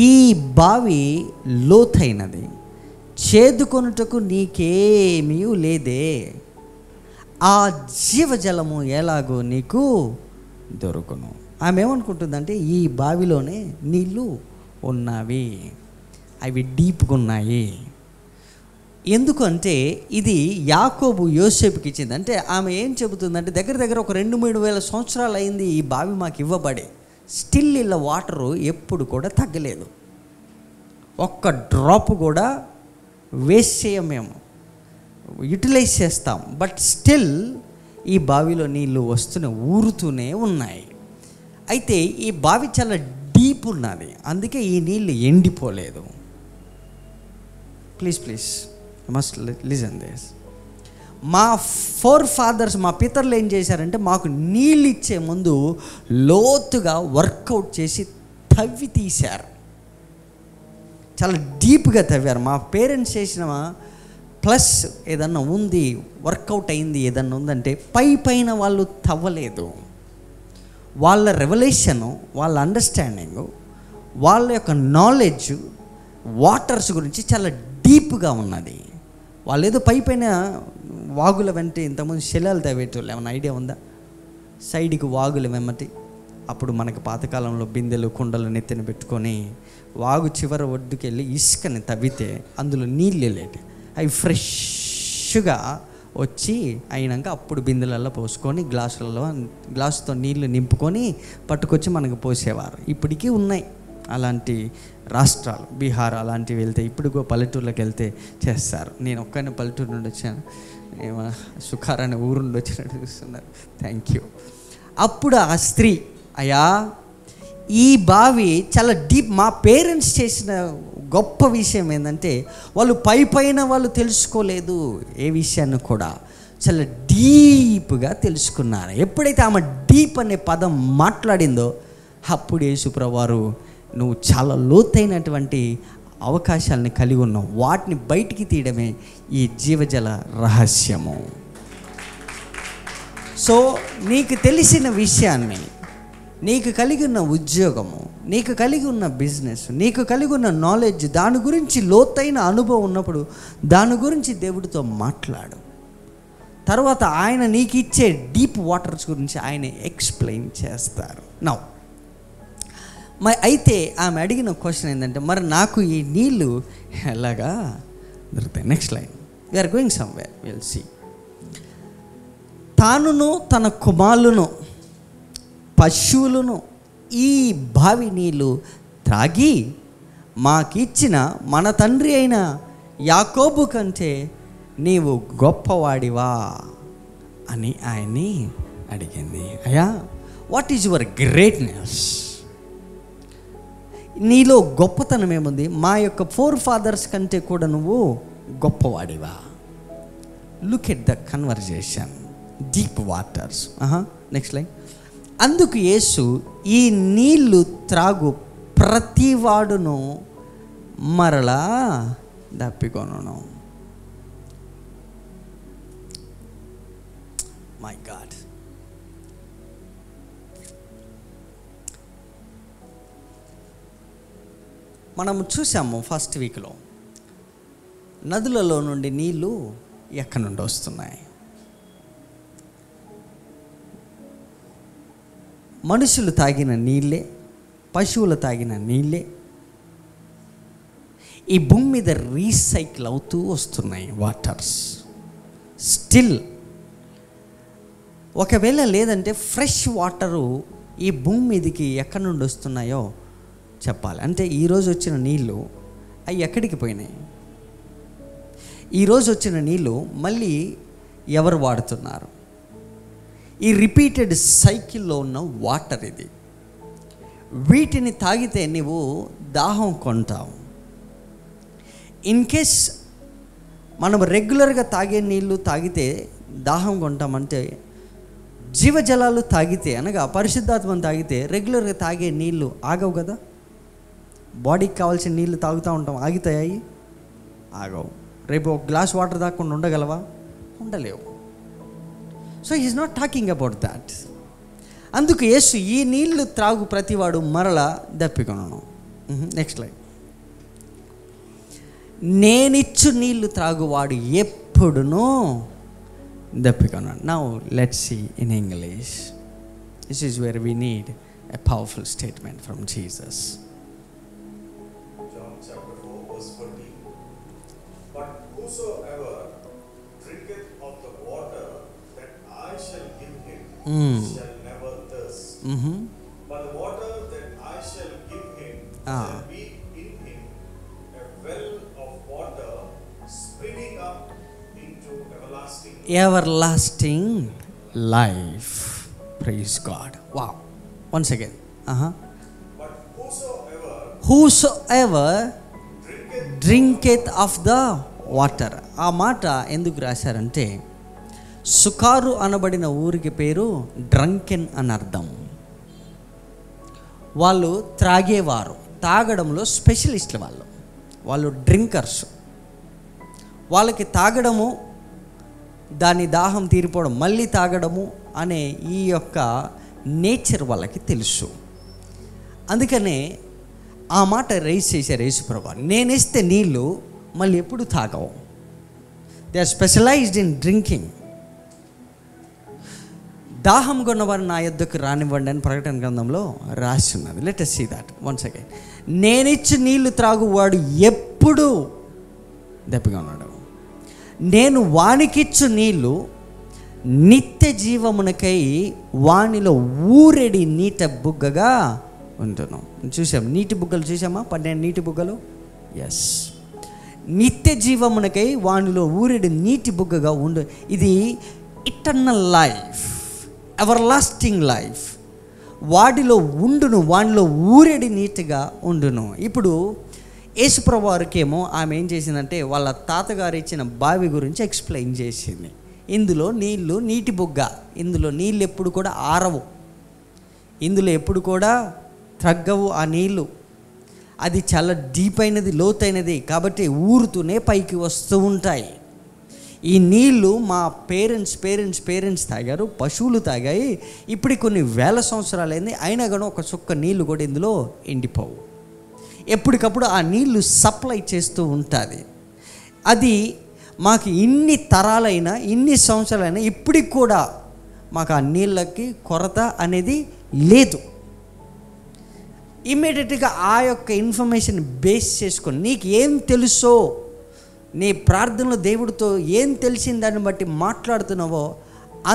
ఈ బావి లోతైనది, చేదుకొనుటకు నీకేమీ లేదే, ఆ జీవజలము ఎలాగో నీకు దొరుకును. ఆమె ఏమనుకుంటుందంటే ఈ బావిలోనే నీళ్ళు ఉన్నవి, అవి డీప్గా ఉన్నాయి. ఎందుకంటే ఇది యాకోబు యోసేపుకి ఇచ్చింది. అంటే ఆమె ఏం చెబుతుందంటే దగ్గర దగ్గర ఒక 2-3 వేల సంవత్సరాలు అయింది ఈ బావి మాకు ఇవ్వబడి, స్టిల్ ఇలా వాటరు ఎప్పుడు కూడా తగ్గలేదు. ఒక్క డ్రాప్ కూడా వేస్ట్ చేయం, మేము యూటిలైజ్ చేస్తాం, బట్ స్టిల్ ఈ బావిలో నీళ్ళు ఊరుతూనే ఉన్నాయి. అయితే ఈ బావి చాలా డీప్ ఉన్నది, అందుకే ఈ నీళ్ళు ఎండిపోలేదు. Please must listen this. మా ఫాదర్స్, మా పితరులు ఏం చేశారంటే మాకు నీళ్ళు ఇచ్చే ముందు లోతుగా వర్కౌట్ చేసి తవ్వి తీశారు, చాలా డీప్గా తవ్వారు. మా పేరెంట్స్ చేసిన ప్లస్ ఏదన్నా ఉంది, వర్కౌట్ అయింది ఏదన్నా ఉందంటే పైన వాళ్ళు తవ్వలేదు. వాళ్ళ రెవల్యూషను, వాళ్ళ అండర్స్టాండింగు, వాళ్ళ యొక్క నాలెడ్జ్ వాటర్స్ గురించి చాలా డీప్గా ఉన్నది. వాళ్ళు ఏదో పైన వాగుల వెంట ఇంతకుముందు శిలాలు తవ్వేటోళ్ళు, ఏమైనా ఐడియా ఉందా? సైడ్కి వాగులు వెమ్మటి, అప్పుడు మనకి పాతకాలంలో బిందెలు కుండలు నెత్తిన పెట్టుకొని వాగు చివర ఒడ్డుకెళ్ళి ఇసుకని తవ్వితే అందులో నీళ్ళు వెళ్ళేటి, అవి ఫ్రెష్గా వచ్చి అయినాక అప్పుడు బిందెలలో పోసుకొని గ్లాసుతో నీళ్లు నింపుకొని పట్టుకొచ్చి మనకు పోసేవారు. ఇప్పటికీ ఉన్నాయి అలాంటి రాష్ట్రాలు, బీహార్ అలాంటివి వెళ్తే, ఇప్పుడు పల్లెటూర్లోకి వెళ్తే చేస్తారు. నేను ఒక్కనే పల్లెటూరు నుండి వచ్చాను, సుఖార్ అనే ఊరు నుండి వచ్చినట్టు చూస్తున్నారు. Thank you. అప్పుడు ఆ స్త్రీ, అయ్యా ఈ బావి చాలా డీప్. మా పేరెంట్స్ చేసిన గొప్ప విషయం ఏంటంటే వాళ్ళు పైన వాళ్ళు తెలుసుకోలేదు, ఏ విషయాన్ని కూడా చాలా డీప్గా తెలుసుకున్నారు. ఎప్పుడైతే ఆమె డీప్ అనే పదం మాట్లాడిందో అప్పుడు యేసుప్రభువు వారు, నువ్వు చాలా లోతైనటువంటి అవకాశాలని కలిగి ఉన్నావు, వాటిని బయటికి తీయడమే ఈ జీవజల రహస్యము. సో నీకు తెలిసిన విషయాన్ని, నీకు కలిగి ఉన్న ఉద్యోగము, నీకు కలిగి ఉన్న బిజినెస్, నీకు కలిగి ఉన్న నాలెడ్జ్, దాని గురించి లోతైన అనుభవం ఉన్నప్పుడు దాని గురించి దేవుడితో మాట్లాడు. తర్వాత ఆయన నీకు ఇచ్చే డీప్ వాటర్స్ గురించి ఆయన ఎక్స్ప్లెయిన్ చేస్తారు. నౌ అయితే ఆమె అడిగిన క్వశ్చన్ ఏంటంటే, మరి నాకు ఈ నీళ్ళు ఎలాగా దొరుకుతాయి? Next line, we're going somewhere, will see. తానును తన కుమారులను పశువులను ఈ బావి నీళ్ళు త్రాగి మాకిచ్చిన మన తండ్రి అయిన యాకోబు కంటే నీవు గొప్పవాడివా అని ఆయన్ని అడిగింది. అయ్యా, వాట్ ఈజ్ యువర్ గ్రేట్నెస్? నీలో గొప్పతనం ఏముంది? మా యొక్క ఫాదర్స్ కంటే కూడా నువ్వు గొప్పవాడివా? Look at the conversation, deep waters. Next line. అందుకు యేసు, ఈ నీళ్లు త్రాగు ప్రతివాడును మరలా దప్పికొనును. మై గాడ్, మనము చూసాము ఫస్ట్ వీక్లో నదులలో నుండి నీళ్ళు ఎక్కడి నుండి వస్తున్నాయి. మనుషులు తాగిన నీళ్ళే, పశువులు తాగిన నీళ్ళే ఈ భూమి మీద రీసైకిల్ అవుతూ వస్తున్నాయి వాటర్స్. స్టిల్ ఒకవేళ లేదంటే ఫ్రెష్ వాటరు ఈ భూమి మీదకి ఎక్కడి నుండి వస్తున్నాయో చెప్పాలి. అంటే ఈరోజు వచ్చిన నీళ్ళు అవి ఎక్కడికి పోయినాయి? ఈరోజు వచ్చిన నీళ్ళు మళ్ళీ ఎవరు వాడుతున్నారు? ఈ రిపీటెడ్ సైకిల్లో ఉన్న వాటర్ ఇది. వీటిని తాగితే నీవు దాహం కొంటావు. ఇన్ కేస్ మనం రెగ్యులర్గా తాగే నీళ్ళు తాగితే దాహం కొంటామంటే, జీవజలాలు తాగితే అనగా పరిశుద్ధాత్మను తాగితే రెగ్యులర్గా తాగే నీళ్ళు ఆగవు కదా. బాడీకి కావాల్సిన నీళ్ళు తాగుతూ ఉంటాం, ఆగితాయి? ఆగవు. రేపు ఒక గ్లాస్ వాటర్ తాగకుండా ఉండగలవా? ఉండలేవు. So he's not talking about that. అందుకు యేసు, ఈ నీళ్లు త్రాగు ప్రతివాడు మరలా దప్పికొనను. Next line. నేనిచ్చు నీళ్లు త్రాగువాడు ఎప్పుడునూ దప్పికొనను. Now let's see in English. This is where we need A powerful statement from Jesus. John chapter 4 verse 14. But whosoever drinketh of the water that I shall give him shall never thirst. But the water that I shall give him shall be in him a well of water springing up into everlasting life. Praise God. Wow. Once again. But whosoever drinketh of the water. ఆ మాట ఎందుకు రాశారంటే, సుకారు అనబడిన ఊరికి పేరు drunken అని అర్థం. వాళ్ళు త్రాగేవారు, తాగడంలో స్పెషలిస్టులు. వాళ్ళు డ్రింకర్స్. వాళ్ళకి తాగడము, దాని దాహం తీరిపోవడం, మళ్ళీ తాగడము అనే ఈ యొక్క నేచర్ వాళ్ళకి తెలుసు. అందుకనే ఆ మాట రైజ్ చేశారు యేసుప్రభు. నేనేస్తే నీళ్ళు మళ్ళీ ఎప్పుడు తాగవు. They are specialized in drinking. దాహం కొన్నవారు నా యొద్దకు రానివ్వండి అని ప్రకటన గ్రంథంలో రాసి ఉన్నది. Let us see that once again. నేనిచ్చి నీళ్లు త్రాగువాడు ఎప్పుడు దప్పిగా ఉన్నాడు. నేను వానికిచ్చు నీళ్ళు నిత్య జీవమునకై వానిలో ఊరెడి నీట బుగ్గగా ఉంటున్నాం. చూసాం నీటి బుగ్గలు, చూసామా 12 నీటి బుగ్గలు. ఎస్, నిత్య జీవమునకై వానిలో ఊరెడి నీటి బుగ్గగా ఉండు. ఇది eternal life, ever lasting life. వాడిలో ఉండును, వానిలో ఊరెడి నీటిగా ఉండును. ఇప్పుడు యేసుప్రభు వారికేమో ఆమె ఏం చేసిందంటే, వాళ్ళ తాతగారు ఇచ్చిన బావి గురించి ఎక్స్ప్లెయిన్ చేసింది. ఇందులో నీళ్ళు నీటి బుగ్గ, ఇందులో నీళ్ళు ఎప్పుడు కూడా ఆరవు, ఇందులో ఎప్పుడు కూడా తగ్గవు ఆ నీళ్ళు. అది చాలా డీప్ అయినది, లోతైనది, కాబట్టి ఊరుతూనే పైకి వస్తూ ఉంటాయి. ఈ నీళ్ళు మా పేరెంట్స్ తాగారు, పశువులు తాగాయి. ఇప్పుడు కొన్ని వేల సంవత్సరాలైంది, అయినా కానీ ఒక చుక్క నీళ్ళు కూడా ఇందులో ఎండిపోవు. ఎప్పటికప్పుడు ఆ నీళ్లు సప్లై చేస్తూ ఉంటుంది. అది మాకు ఇన్ని తరాలైనా, ఇన్ని సంవత్సరాలైనా ఇప్పటికి కూడా మాకు ఆ నీళ్ళకి కొరత అనేది లేదు. ఇమ్మీడియట్గా ఆ యొక్క ఇన్ఫర్మేషన్ బేస్ చేసుకొని నీకు ఏం తెలుసో, నీ ప్రార్థనలో దేవుడితో ఏం తెలిసిన దాన్ని బట్టి మాట్లాడుతున్నావో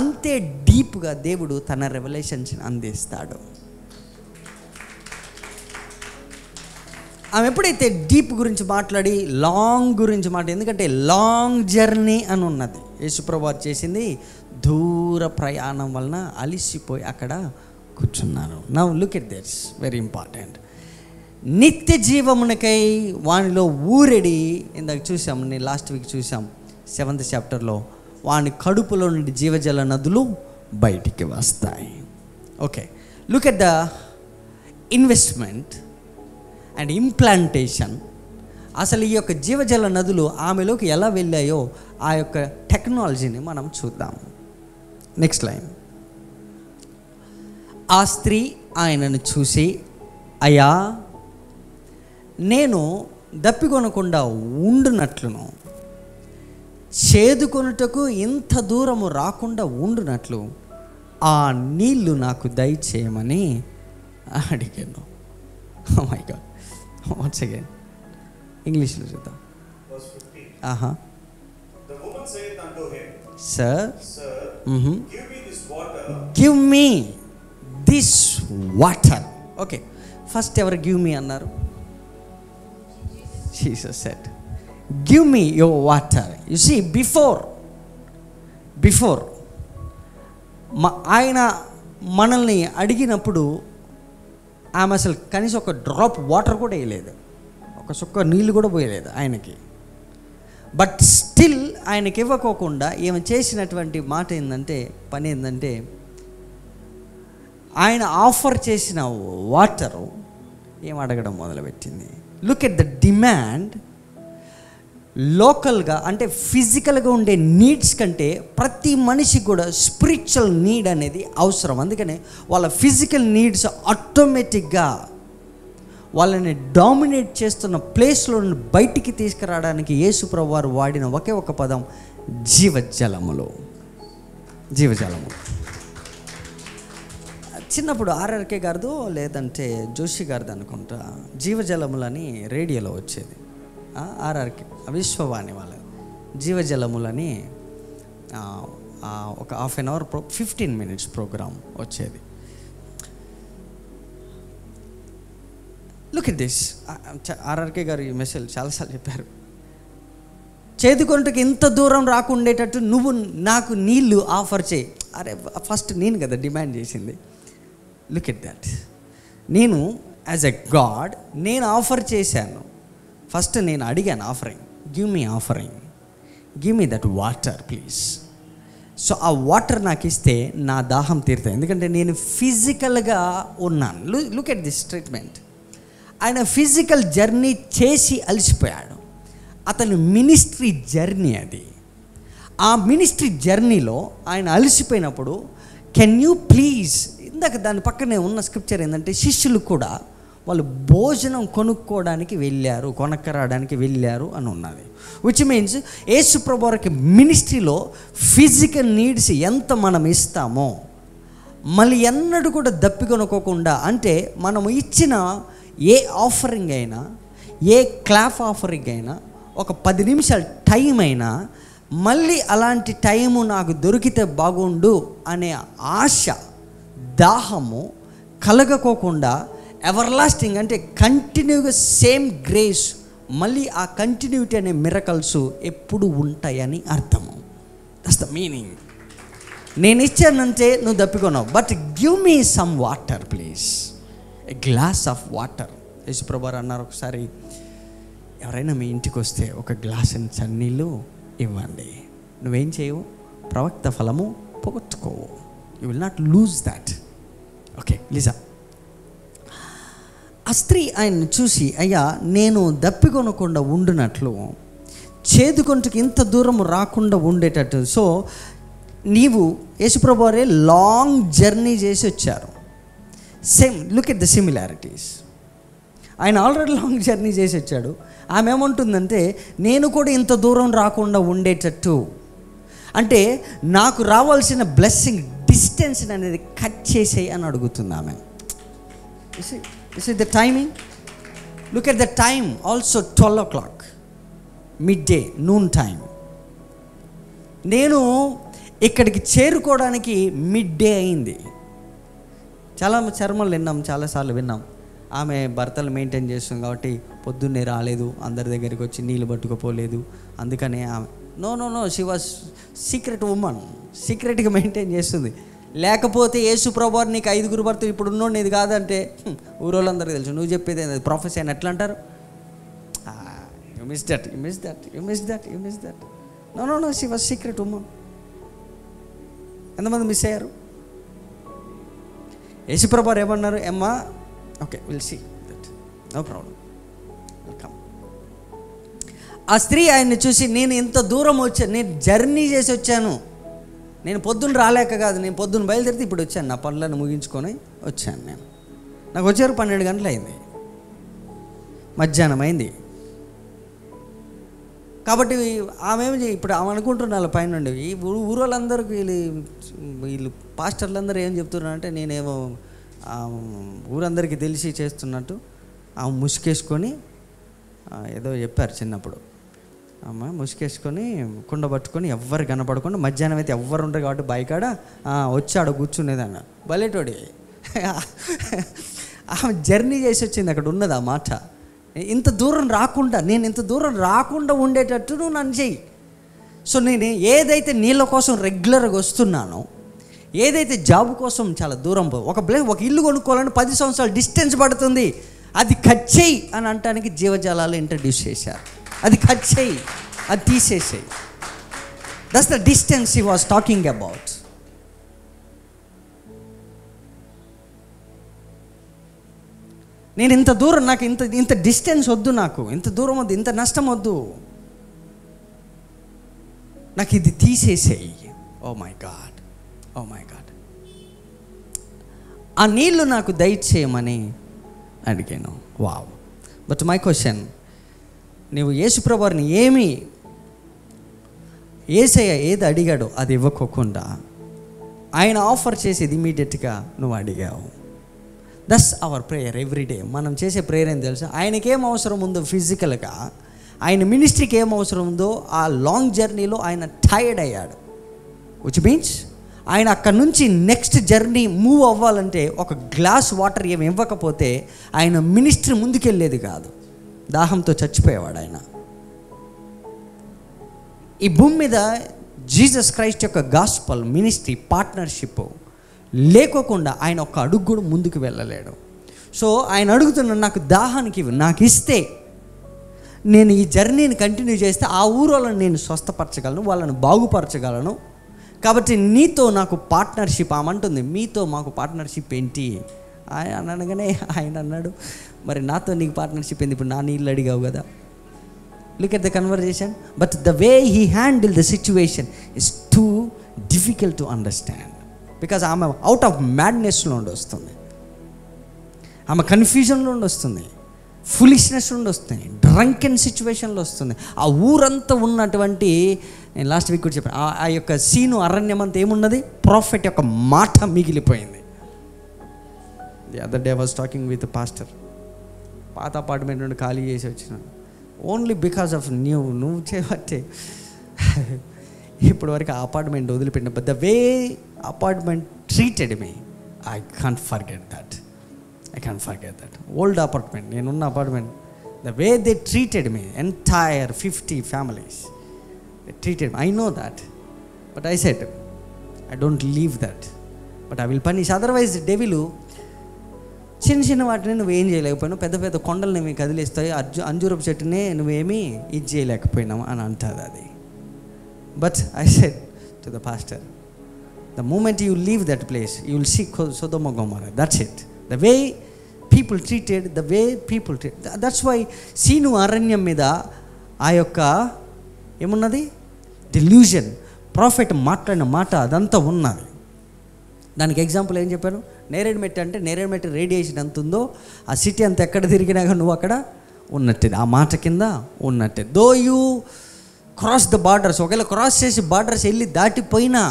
అంతే డీప్గా దేవుడు తన రెవల్యూషన్స్ అందిస్తాడు. ఆమె ఎప్పుడైతే డీప్ గురించి మాట్లాడి లాంగ్ గురించి ఎందుకంటే లాంగ్ జర్నీ అని ఉన్నది. యేసుప్రభు వారు చేసింది దూర ప్రయాణం వలన అలిసిపోయి అక్కడ కూర్చున్నారు. Now look at this, very important. నిత్య జీవమునకై వానిలో ఊరెడి, ఇందాక చూసాం, నేను లాస్ట్ వీక్ చూసాం 7th చాప్టర్లో, వాని కడుపులో నుండి జీవజల నదులు బయటికి వస్తాయి. Okay, look at the investment and implantation. అసలు ఈ యొక్క జీవజల నదులు ఆమెలోకి ఎలా వెళ్ళాయో ఆ యొక్క టెక్నాలజీని మనం చూద్దాం. Next line. ఆ స్త్రీ ఆయనను చూసి, అయ్యా, నేను దప్పికొనకుండా ఉండునట్లును, చేదుకొనుటకు ఇంత దూరము రాకుండా ఉండునట్లు ఆ నీళ్లు నాకు దయచేయమని అడిగాను. Oh my God. Once again, ఇంగ్లీష్లో చూద్దాం. The woman said unto him, Sir, give me this water. Give me this water. Okay, first ఎవరు give me అన్నారు? Jesus said, give me your water. You see, before ఆయన మనల్ని అడిగినప్పుడు ఆమె అసలు కనీసం ఒక డ్రాప్ వాటర్ కూడా వేయలేదు, ఒక చుక్క నీళ్ళు కూడా పోయలేదు ఆయనకి. బట్ స్టిల్ ఆయనకి ఇవ్వకోకుండా ఈమె చేసినటువంటి పని ఏంటంటే, ఆయన ఆఫర్ చేసిన వాటరు ఏం అడగడం మొదలుపెట్టింది. Look at the demand. లోకల్గా అంటే ఫిజికల్గా ఉండే నీడ్స్ కంటే ప్రతి మనిషికి కూడా స్పిరిచువల్ నీడ్ అనేది అవసరం. అందుకనే వాళ్ళ ఫిజికల్ నీడ్స్ ఆటోమేటిక్గా వాళ్ళని డామినేట్ చేస్తున్న ప్లేస్లో బయటికి తీసుకురావడానికి యేసుప్రభు వారు వాడిన ఒకే ఒక పదం జీవజలము. చిన్నప్పుడు ఆర్ఆర్కే గారిదో లేదంటే జోషి గారిది అనుకుంటా, జీవజలములని రేడియోలో వచ్చేది. ఆర్ఆర్కే విశ్వవాణి వాళ్ళ జీవజలములని ఒక half an hour 15 minutes program వచ్చేది. Look at this. RRK garu ఈ మెసేజ్ చాలాసార్లు చెప్పారు. చేతికొంటకి ఇంత దూరం రాకుండేటట్టు నువ్వు నాకు నీళ్ళు ఆఫర్ చేయి. అరే ఫస్ట్ నేను కదా డిమాండ్ చేసింది. Look at that. నేను యాజ్ ఎ గాడ్ నేను ఆఫర్ చేశాను. ఫస్ట్ నేను అడిగాను offering, give me offering, give me that water please. So ఆ వాటర్ నాకు ఇస్తే నా దాహం తీరుతాయి. ఎందుకంటే నేను ఫిజికల్గా ఉన్నాను. Look at this treatment. ఆయన ఫిజికల్ జర్నీ చేసి అలసిపోయాడు. అతను మినిస్ట్రీ జర్నీ అది. ఆ మినిస్ట్రీ జర్నీలో ఆయన అలసిపోయినప్పుడు కెన్ యూ ప్లీజ్, ఇందాక దాని పక్కనే ఉన్న స్క్రిప్చర్ ఏంటంటే శిష్యులు కూడా వాళ్ళు భోజనం కొనుక్కోవడానికి వెళ్ళారు, కొనక్కరాడానికి వెళ్ళారు అని ఉన్నది. విచ్ మీన్స్ యేసు ప్రభువు వారికి మినిస్ట్రీలో ఫిజికల్ నీడ్స్ ఎంత మనం ఇస్తామో మళ్ళీ ఎన్నడూ కూడా దప్పికొనుకోకుండా, అంటే మనము ఇచ్చిన ఏ ఆఫరింగ్ అయినా, ఏ క్లాప్ ఆఫరింగ్ అయినా, ఒక 10 నిమిషాల టైం అయినా మళ్ళీ అలాంటి టైము నాకు దొరికితే బాగుండు అనే ఆశ, దాహము కలగకోకుండా ఎవర్లాస్టింగ్ అంటే కంటిన్యూగా సేమ్ గ్రేస్, మళ్ళీ ఆ కంటిన్యూటీ అనే మిరకల్స్ ఎప్పుడు ఉంటాయని అర్థము. That's the meaning. నేను ఇచ్చానంటే నువ్వు దప్పికొన్నావు, but give me some water please, a glass of water. యేసుప్రభువారు అన్నారు ఒకసారి, ఎవరైనా మీ ఇంటికి వస్తే ఒక గ్లాస్ చన్నీళ్ళు ఇవ్వండి. నువ్వేం చేయవు, ప్రవక్త ఫలము పోగొట్టుకోవు. You will not lose that. Okay లిజా. ఆ స్త్రీ ఆయన్ని చూసి, అయ్యా నేను దప్పికొనకుండా ఉండునట్లు, చేదుకొంటకి ఇంత దూరం రాకుండా ఉండేటట్టు. సో నీవు యేసుప్రభువు వారే లాంగ్ జర్నీ చేసి వచ్చారు. Same look at the similarities. ఆయన ఆల్రెడీ లాంగ్ జర్నీ చేసి వచ్చాడు. ఆమె ఏమంటుందంటే నేను కూడా ఇంత దూరం రాకుండా ఉండేటట్టు, అంటే నాకు రావాల్సిన బ్లెస్సింగ్ డిస్టెన్స్ అనేది కట్ చేసేయి అని అడుగుతుంది ఆమె. Is it the timing? Look at the time also, 12 o'clock, midday, noon time. నేను ఇక్కడికి చేరుకోవడానికి midday అయింది. చాలా చర్మలు విన్నాం, చాలాసార్లు విన్నాం. ఆమె భర్తలు మెయింటైన్ చేస్తుంది కాబట్టి పొద్దున్నే రాలేదు, అందరి దగ్గరికి వచ్చి నీళ్ళు పట్టుకోపోలేదు, అందుకనే ఆమె no she was secret women, సీక్రెట్గా మెయింటైన్ చేస్తుంది. లేకపోతే యేసు ప్రభువారు నీకు 5 భర్తలు ఇప్పుడు ఉన్నోడు ఇది కాదంటే ఊరోళ్ళందరికీ తెలుసు. నువ్వు చెప్పేది ప్రొఫెసర్ అని ఎట్లా అంటారు? You miss that. No she was secret women. ఎంతమంది మిస్ అయ్యారు? యేసు ప్రభువారు ఏమన్నారు? అమ్మా okay will see that, no problem, welcome. ఆ స్త్రీ ఆయన్ని చూసి, నేను ఇంత దూరం వచ్చాను, నేను జర్నీ చేసి వచ్చాను, నేను పొద్దున్న రాలేక కాదు, నేను పొద్దున్న బయలుదేరితే ఇప్పుడు వచ్చాను, నా పనులను ముగించుకొని వచ్చాను. నాకు వచ్చారు 12 గంటలు అయింది, మధ్యాహ్నం అయింది. కాబట్టి ఆమె ఇప్పుడు ఆమె అనుకుంటున్నారు పైన ఈ ఊరోళ్ళందరికీ వీళ్ళు పాస్టర్లందరూ ఏం చెప్తున్నారంటే నేనేమో ఊరందరికీ తెలిసి చేస్తున్నట్టు ఆమె ముసుకేసుకొని ఏదో చెప్పారు చిన్నప్పుడు. అమ్మ ముసుకేసుకొని కుండ పట్టుకొని ఎవ్వరు కనపడకుండా, మధ్యాహ్నం అయితే ఎవ్వరు ఉండరు కాబట్టి బయకాడ వచ్చాడు కూర్చునేదన్న బలేటోడి. ఆమె జర్నీ చేసి వచ్చింది, అక్కడ ఉన్నది ఆ మాట. ఇంత దూరం రాకుండా, నేను ఇంత దూరం రాకుండా ఉండేటట్టు నువ్వు నన్ను చెయ్యి. సో నేను ఏదైతే నీళ్ళ కోసం రెగ్యులర్గా వస్తున్నానో, ఏదైతే జాబ్ కోసం చాలా దూరం ఒక ఇల్లు కొనుక్కోవాలని 10 సంవత్సరాలు డిస్టెన్స్ పడుతుంది, అది కట్ చేయి అని అంటానికి జీవజాలాలు ఇంట్రడ్యూస్ చేశారు. అది కట్ చేయి, అది తీసేసేయి. That's the distance he was talking about. నేను ఇంత దూరం, నాకు ఇంత డిస్టెన్స్ వద్దు, నాకు ఇంత దూరం వద్దు, ఇంత నష్టం వద్దు, నాకు ఇది తీసేసేయి. ఓ మై గాడ్. ఆ నీళ్లు నాకు దయచేయమని అడిగాను. వావ్. బట్ మై క్వశ్చన్, నువ్వు యేసుప్రభువారిని యేసయ్య ఏది అడిగాడో అది ఇవ్వకోకుండా ఆయన ఆఫర్ చేసేది ఇమీడియట్గా నువ్వు అడిగావు. That's our prayer everyday. మనం చేసే ప్రేయర్ ఏం తెలుసా? ఆయనకి ఏం అవసరం ఉందో ఫిజికల్గా, ఆయన మినిస్ట్రీకి ఏం అవసరం ఉందో, ఆ లాంగ్ జర్నీలో ఆయన టైర్డ్ అయ్యాడు. విచ్ మీన్స్ ఆయన అక్కడ నుంచి నెక్స్ట్ జర్నీ మూవ్ అవ్వాలంటే ఒక గ్లాస్ వాటర్ ఏమి ఇవ్వకపోతే ఆయన మినిస్ట్రీ ముందుకెళ్ళేది కాదు. దాహంతో చచ్చిపోయేవాడు ఆయన. ఈ భూమి మీద జీసస్ క్రైస్ట్ యొక్క గాస్పల్ మినిస్ట్రీ పార్ట్నర్షిప్ లేకోకుండా ఆయన ఒక అడుగు కూడా ముందుకు వెళ్ళలేడు. సో ఆయన అడుగుతున్నాడు, నాకు దాహానికి నాకు ఇస్తే నేను ఈ జర్నీని కంటిన్యూ చేస్తే ఆ ఊరోళ్ళని నేను స్వస్థపరచగలను, వాళ్ళని బాగుపరచగలను. కాబట్టి నీతో నాకు పార్ట్నర్షిప్. ఆమంటుంది, మీతో మాకు పార్ట్నర్షిప్ ఏంటి ఆయన అనగానే ఆయన అన్నాడు, మరి నాతో నీకు పార్ట్నర్షిప్ ఏంది? ఇప్పుడు నా నీళ్ళు అడిగావు కదా. Look at the conversation. But the way he handle the situation is too difficult to understand. Because ఆమె అవుట్ ఆఫ్ మ్యాడ్నెస్లో ఉండి వస్తుంది, ఆమె కన్ఫ్యూజన్లో ఉండి వస్తుంది, ఫులిష్నెస్ ఉండి వస్తుంది, డ్రంకెన్ సిచ్యువేషన్లో వస్తుంది. ఆ ఊరంతా ఉన్నటువంటి, నేను లాస్ట్ వీక్ కూడా చెప్పాను, ఆ యొక్క సీను అరణ్యం అంతా ఏమున్నది? ప్రాఫెట్ యొక్క మాట మిగిలిపోయింది. The other day was talking with pastor. పాత అపార్ట్మెంట్ నుండి ఖాళీ చేసి వచ్చినాను ఓన్లీ బికాస్ ఆఫ్ నువ్వు చేయబట్టే ఇప్పటి వరకు ఆ అపార్ట్మెంట్ వదిలిపెట్టిన. But the way apartment treated me, I can't forget that. Old apartment, నేనున్న apartment, the way they treated me, entire 50 families they treated me. I know that, but I said I don't leave that, but I will punish. Otherwise devil చిన్న చిన్న వాటిని నువ్వేం చేయలేకపోయినావు, పెద్ద పెద్ద కొండలు నువ్వు కదిలిస్తాయి, అంజూరపు చెట్టునే నువ్వేమీ ఇది చేయలేకపోయినావు అని అంటుంది అది. But I said to the pastor, the moment you leave that place you will see సొదొమ గొమొర్రా. That's it. The way people treated, the way people treat. That's why సీను అరణ్యం మీద ఆ యొక్క ఏమున్నది? డెల్యూజన్. ప్రాఫెట్ మాట్లాడిన మాట అదంతా ఉన్నది. దానికి ఎగ్జాంపుల్ ఏం చెప్పాను? నేరేడుమెట్టు అంటే నేరేడుమెట్టు రేడియేషన్ ఎంత ఉందో ఆ సిటీ అంతా ఎక్కడ తిరిగినా కానీ నువ్వు అక్కడ ఉన్నట్టే, ఆ మాట కింద ఉన్నట్టే. Though you cross the borders, ఒకవేళ క్రాస్ చేసి బార్డర్స్ వెళ్ళి దాటిపోయినా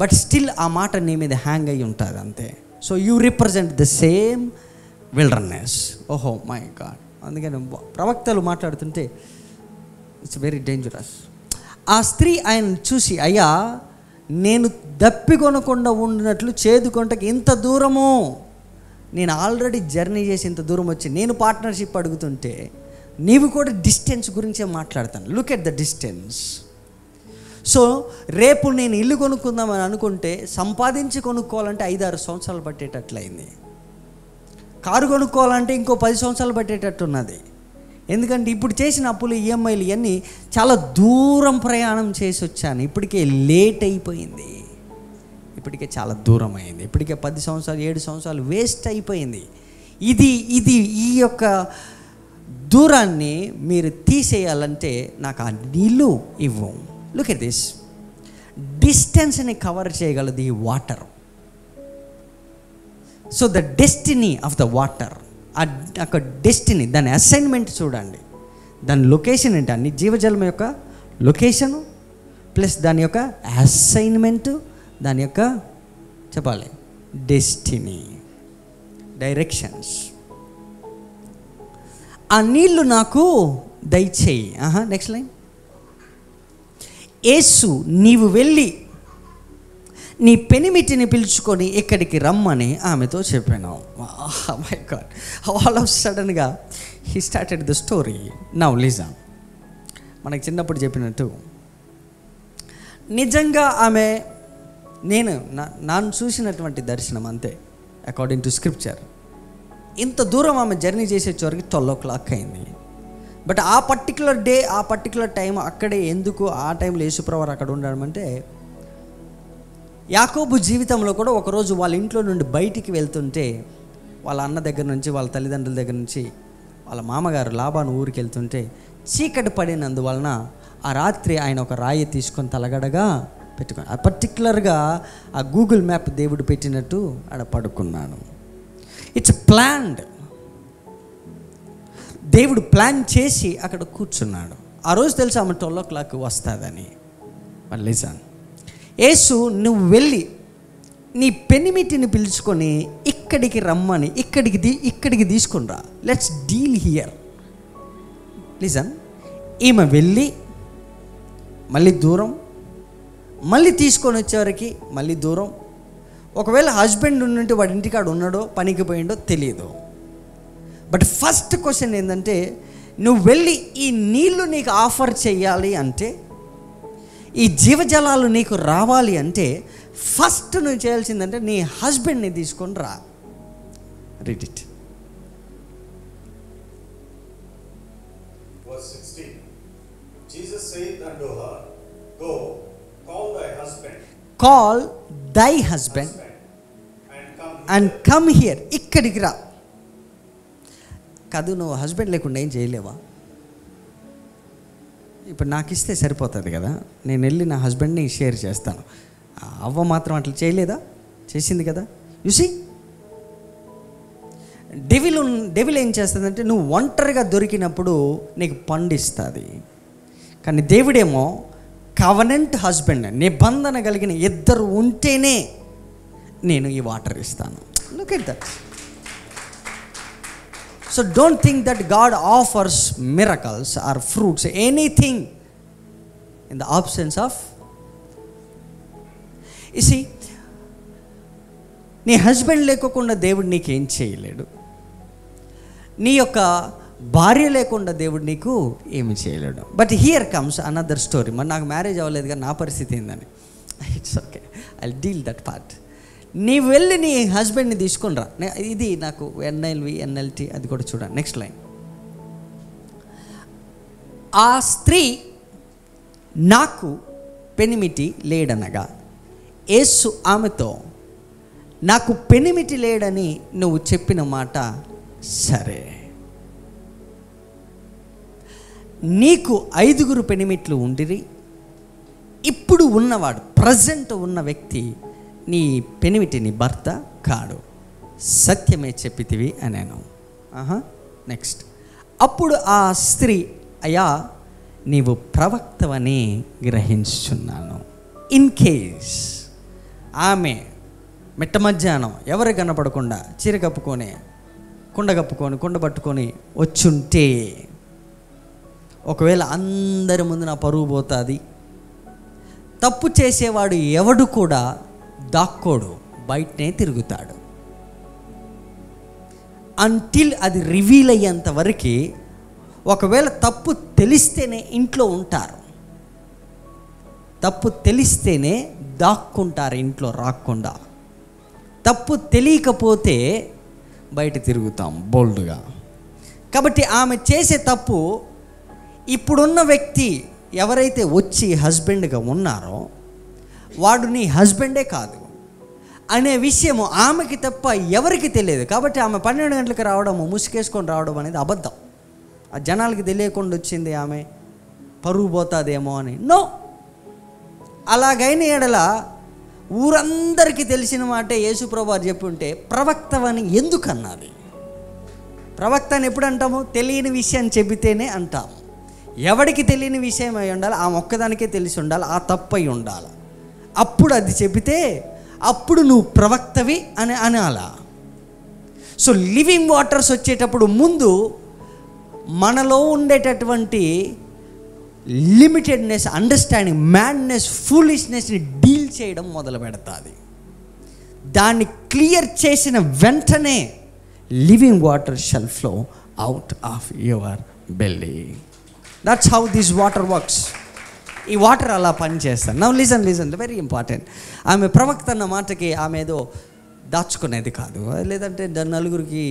బట్ స్టిల్ ఆ మాట నీ మీద హ్యాంగ్ అయ్యి ఉంటుంది అంతే. So you represent the same wilderness. ఓహో మై గాడ్. అందుకని ప్రవక్తలు మాట్లాడుతుంటే ఇట్స్ వెరీ డేంజరస్. ఆ స్త్రీ ఆయన చూసి, అయ్యా నేను దప్పికొనకుండా ఉండినట్లు చేదుకొంటకి ఇంత దూరము, నేను ఆల్రెడీ జర్నీ చేసి ఇంత దూరం వచ్చి నేను పార్ట్నర్షిప్ అడుగుతుంటే నీవు కూడా డిస్టెన్స్ గురించే మాట్లాడతాను. Look at the distance. So రేపు నేను ఇల్లు కొనుక్కుందామని అనుకుంటే సంపాదించి కొనుక్కోవాలంటే 5-6 సంవత్సరాలు పట్టేటట్లయింది. కారు కొనుక్కోవాలంటే ఇంకో 10 సంవత్సరాలు పట్టేటట్టున్నది. ఎందుకంటే ఇప్పుడు చేసిన అప్పులు, ఈఎంఐలు ఇవన్నీ చాలా దూరం ప్రయాణం చేసి వచ్చాను. ఇప్పటికే లేట్ అయిపోయింది, ఇప్పటికే చాలా దూరం అయింది, ఇప్పటికే 10 సంవత్సరాలు 7 సంవత్సరాలు వేస్ట్ అయిపోయింది. ఇది ఈ యొక్క దూరాన్ని మీరు తీసేయాలంటే నాకు ఆ నీళ్ళు ఇవ్వం. Look at this. డిస్టెన్స్ని కవర్ చేయగలదు ఈ water. So the destiny of the water, ఒక డెస్టినీ, దాని అసైన్మెంట్ చూడండి. దాని లొకేషన్ ఏంటి? అన్ని జీవజలం యొక్క లొకేషను ప్లస్ దాని యొక్క అసైన్మెంటు, దాని యొక్క చెప్పాలి డెస్టినీ, డైరెక్షన్స్. ఆ నీళ్లు నాకు దయచేయి. Next line. యేసు నీవు వెళ్ళి నీ పెనిమిటిని పిలుచుకొని ఇక్కడికి రమ్మని ఆమెతో చెప్పాను. మై గాడ్, ఆల్ ఆఫ్ సడన్గా he started the story. Now listen. మనకి చిన్నప్పుడు చెప్పినట్టు నిజంగా ఆమె నన్ను చూసినటువంటి దర్శనం అంతే, అకార్డింగ్ టు స్క్రిప్చర్. ఇంత దూరం ఆమె జర్నీ చేసేచ్చరికి 12 o'clock అయింది. బట్ ఆ పర్టికులర్ డే, ఆ పర్టికులర్ టైం అక్కడే ఎందుకు ఆ టైంలో యేసుప్రభువారు అక్కడ ఉండడం అంటే, యాకోబు జీవితంలో కూడా ఒకరోజు వాళ్ళ ఇంట్లో నుండి బయటికి వెళ్తుంటే, వాళ్ళ అన్న దగ్గర నుంచి, వాళ్ళ తల్లిదండ్రుల దగ్గర నుంచి, వాళ్ళ మామగారు లాబాను ఊరికి వెళ్తుంటే చీకటి పడినందువలన ఆ రాత్రి ఆయన ఒక రాయి తీసుకొని తలగడగా పెట్టుకొని, ఆ పర్టికులర్గా ఆ గూగుల్ మ్యాప్ దేవుడు పెట్టినట్టు ఆడ పడుకున్నాను. It's planned. దేవుడు ప్లాన్ చేసి అక్కడ కూర్చున్నాడు. ఆ రోజు తెలుసు ఆమె 12 o'clock వస్తుందని. మళ్ళీ లిజన్. యేసు నువ్వు వెళ్ళి నీ పెనిమిటిని పిలుచుకొని ఇక్కడికి రమ్మని, ఇక్కడికి తీసుకొని రా, లెట్స్ డీల్ హియర్. లిజన్, ఈమె వెళ్ళి మళ్ళీ దూరం, మళ్ళీ తీసుకొని వచ్చేవరకు మళ్ళీ దూరం. ఒకవేళ హస్బెండ్ ఉన్నట్టు వాడి ఇంటికాడ ఉన్నాడో పనికి పోయిండో తెలియదు. బట్ ఫస్ట్ క్వశ్చన్ ఏంటంటే, నువ్వు వెళ్ళి ఈ నీళ్లు నీకు ఆఫర్ చేయాలి అంటే, ఈ జీవజలాలు నీకు రావాలి అంటే ఫస్ట్ నువ్వు చేయాల్సిందంటే నీ హస్బెండ్ని తీసుకొని రా. Read it. Verse 16. Jesus said unto her, Go, call thy husband. Call thy husband and come here. ఇక్కడికి రా. కాదు, నువ్వు హస్బెండ్ లేకుండా ఏం చేయలేవా? ఇప్పుడు నాకు ఇస్తే సరిపోతుంది కదా, నేను వెళ్ళి నా హస్బెండ్ని షేర్ చేస్తాను. అవ్వ మాత్రం అట్లా చేయలేదా? చేసింది కదా. చూసి డెవిల్ ఏం చేస్తుందంటే, నువ్వు ఒంటరిగా దొరికినప్పుడు నీకు పండిస్తుంది. కానీ దేవుడేమో కవనెంట్ హస్బెండ్, నిబంధన కలిగిన ఇద్దరు ఉంటేనే నేను ఈ వాటర్ ఇస్తాను. Look at that. So don't think that God offers miracles or fruits, anything in the absence of. You see, నీ హస్బెండ్ లేకోకుండా దేవుడు నీకేం చేయలేడు. నీ యొక్క భార్య లేకుండా దేవుడు నీకు ఏమి చేయలేడు. But here comes another story. మరి నాకు మ్యారేజ్ అవ్వలేదు కానీ నా పరిస్థితి ఏందని, it's okay, I deal that part. నీవు వెళ్ళి నీ హస్బెండ్ని తీసుకుని రా. ఇది నాకు NIV NLT అది కూడా చూడండి. Next line. ఆ స్త్రీ నాకు పెనిమిటి లేడనగా యేసు ఆమెతో, నాకు పెనిమిటి లేడని నువ్వు చెప్పిన మాట సరే, నీకు 5 పెనిమిట్లు ఉండిరి, ఇప్పుడు ఉన్నవాడు ప్రజెంట్ ఉన్న వ్యక్తి నీ పెనిమిటి నీ భర్త కాడు, సత్యమే చెప్పితివి అనేను. నెక్స్ట్. అప్పుడు ఆ స్త్రీ, అయ్యా నీవు ప్రవక్తవని గ్రహించుచున్నాను. ఇన్ కేస్ ఆమె మిట్ట మధ్యాహ్నం ఎవరు కనపడకుండా చీర కప్పుకొని కుండ పట్టుకొని వచ్చుంటే, ఒకవేళ అందరి ముందు నా పరువు పోతుంది. తప్పు చేసేవాడు ఎవడు కూడా దాక్కోడు, బయటనే తిరుగుతాడు. అంటిల్ అది రివీల్ అయ్యేంత వరకు, ఒకవేళ తప్పు తెలిస్తేనే ఇంట్లో ఉంటారు, తప్పు తెలిస్తేనే దాక్కుంటారు, ఇంట్లో రాకుండా. తప్పు తెలియకపోతే బయట తిరుగుతాం బోల్డ్గా. కాబట్టి ఆమె చేసే తప్పు, ఇప్పుడున్న వ్యక్తి ఎవరైతే వచ్చి హస్బెండ్గా ఉన్నారో వాడు నీ హస్బెండే కాదు అనే విషయము ఆమెకి తప్ప ఎవరికి తెలియదు. కాబట్టి ఆమె 12 గంటలకు రావడము, ముసుకేసుకొని రావడం అనేది అబద్ధం. ఆ జనాలకి తెలియకుండా వచ్చింది, ఆమె పరువు పోతుందేమో అని. నో, అలాగైన ఎడల ఊరందరికీ తెలిసిన మాటే యేసుప్రభు వారు చెప్పుంటే ప్రవక్తవని ఎందుకు అన్నది? ప్రవక్త అని ఎప్పుడు అంటాము? తెలియని విషయాన్ని చెబితేనే అంటాము. ఎవడికి తెలియని విషయం అయి ఉండాలి, ఆ ఒక్కదానికే తెలిసి ఉండాలి, ఆ తప్పై ఉండాలి. అప్పుడు అది చెబితే అప్పుడు నువ్వు ప్రవక్తవి అని అనాలా. సో లివింగ్ వాటర్స్ వచ్చేటప్పుడు ముందు మనలో ఉండేటటువంటి లిమిటెడ్నెస్, అండర్స్టాండింగ్, మ్యాడ్నెస్, ఫూలిష్నెస్ని డీల్ చేయడం మొదలు పెడతాది. దాన్ని క్లియర్ చేసిన వెంటనే living water shall flow out of your belly. That's how this water works. ఈ వాటర్ అలా పనిచేస్తాను. Now listen, very important. ఆమె ప్రవక్త అన్న మాటకి ఆమె ఏదో దాచుకునేది కాదు, లేదంటే నలుగురికి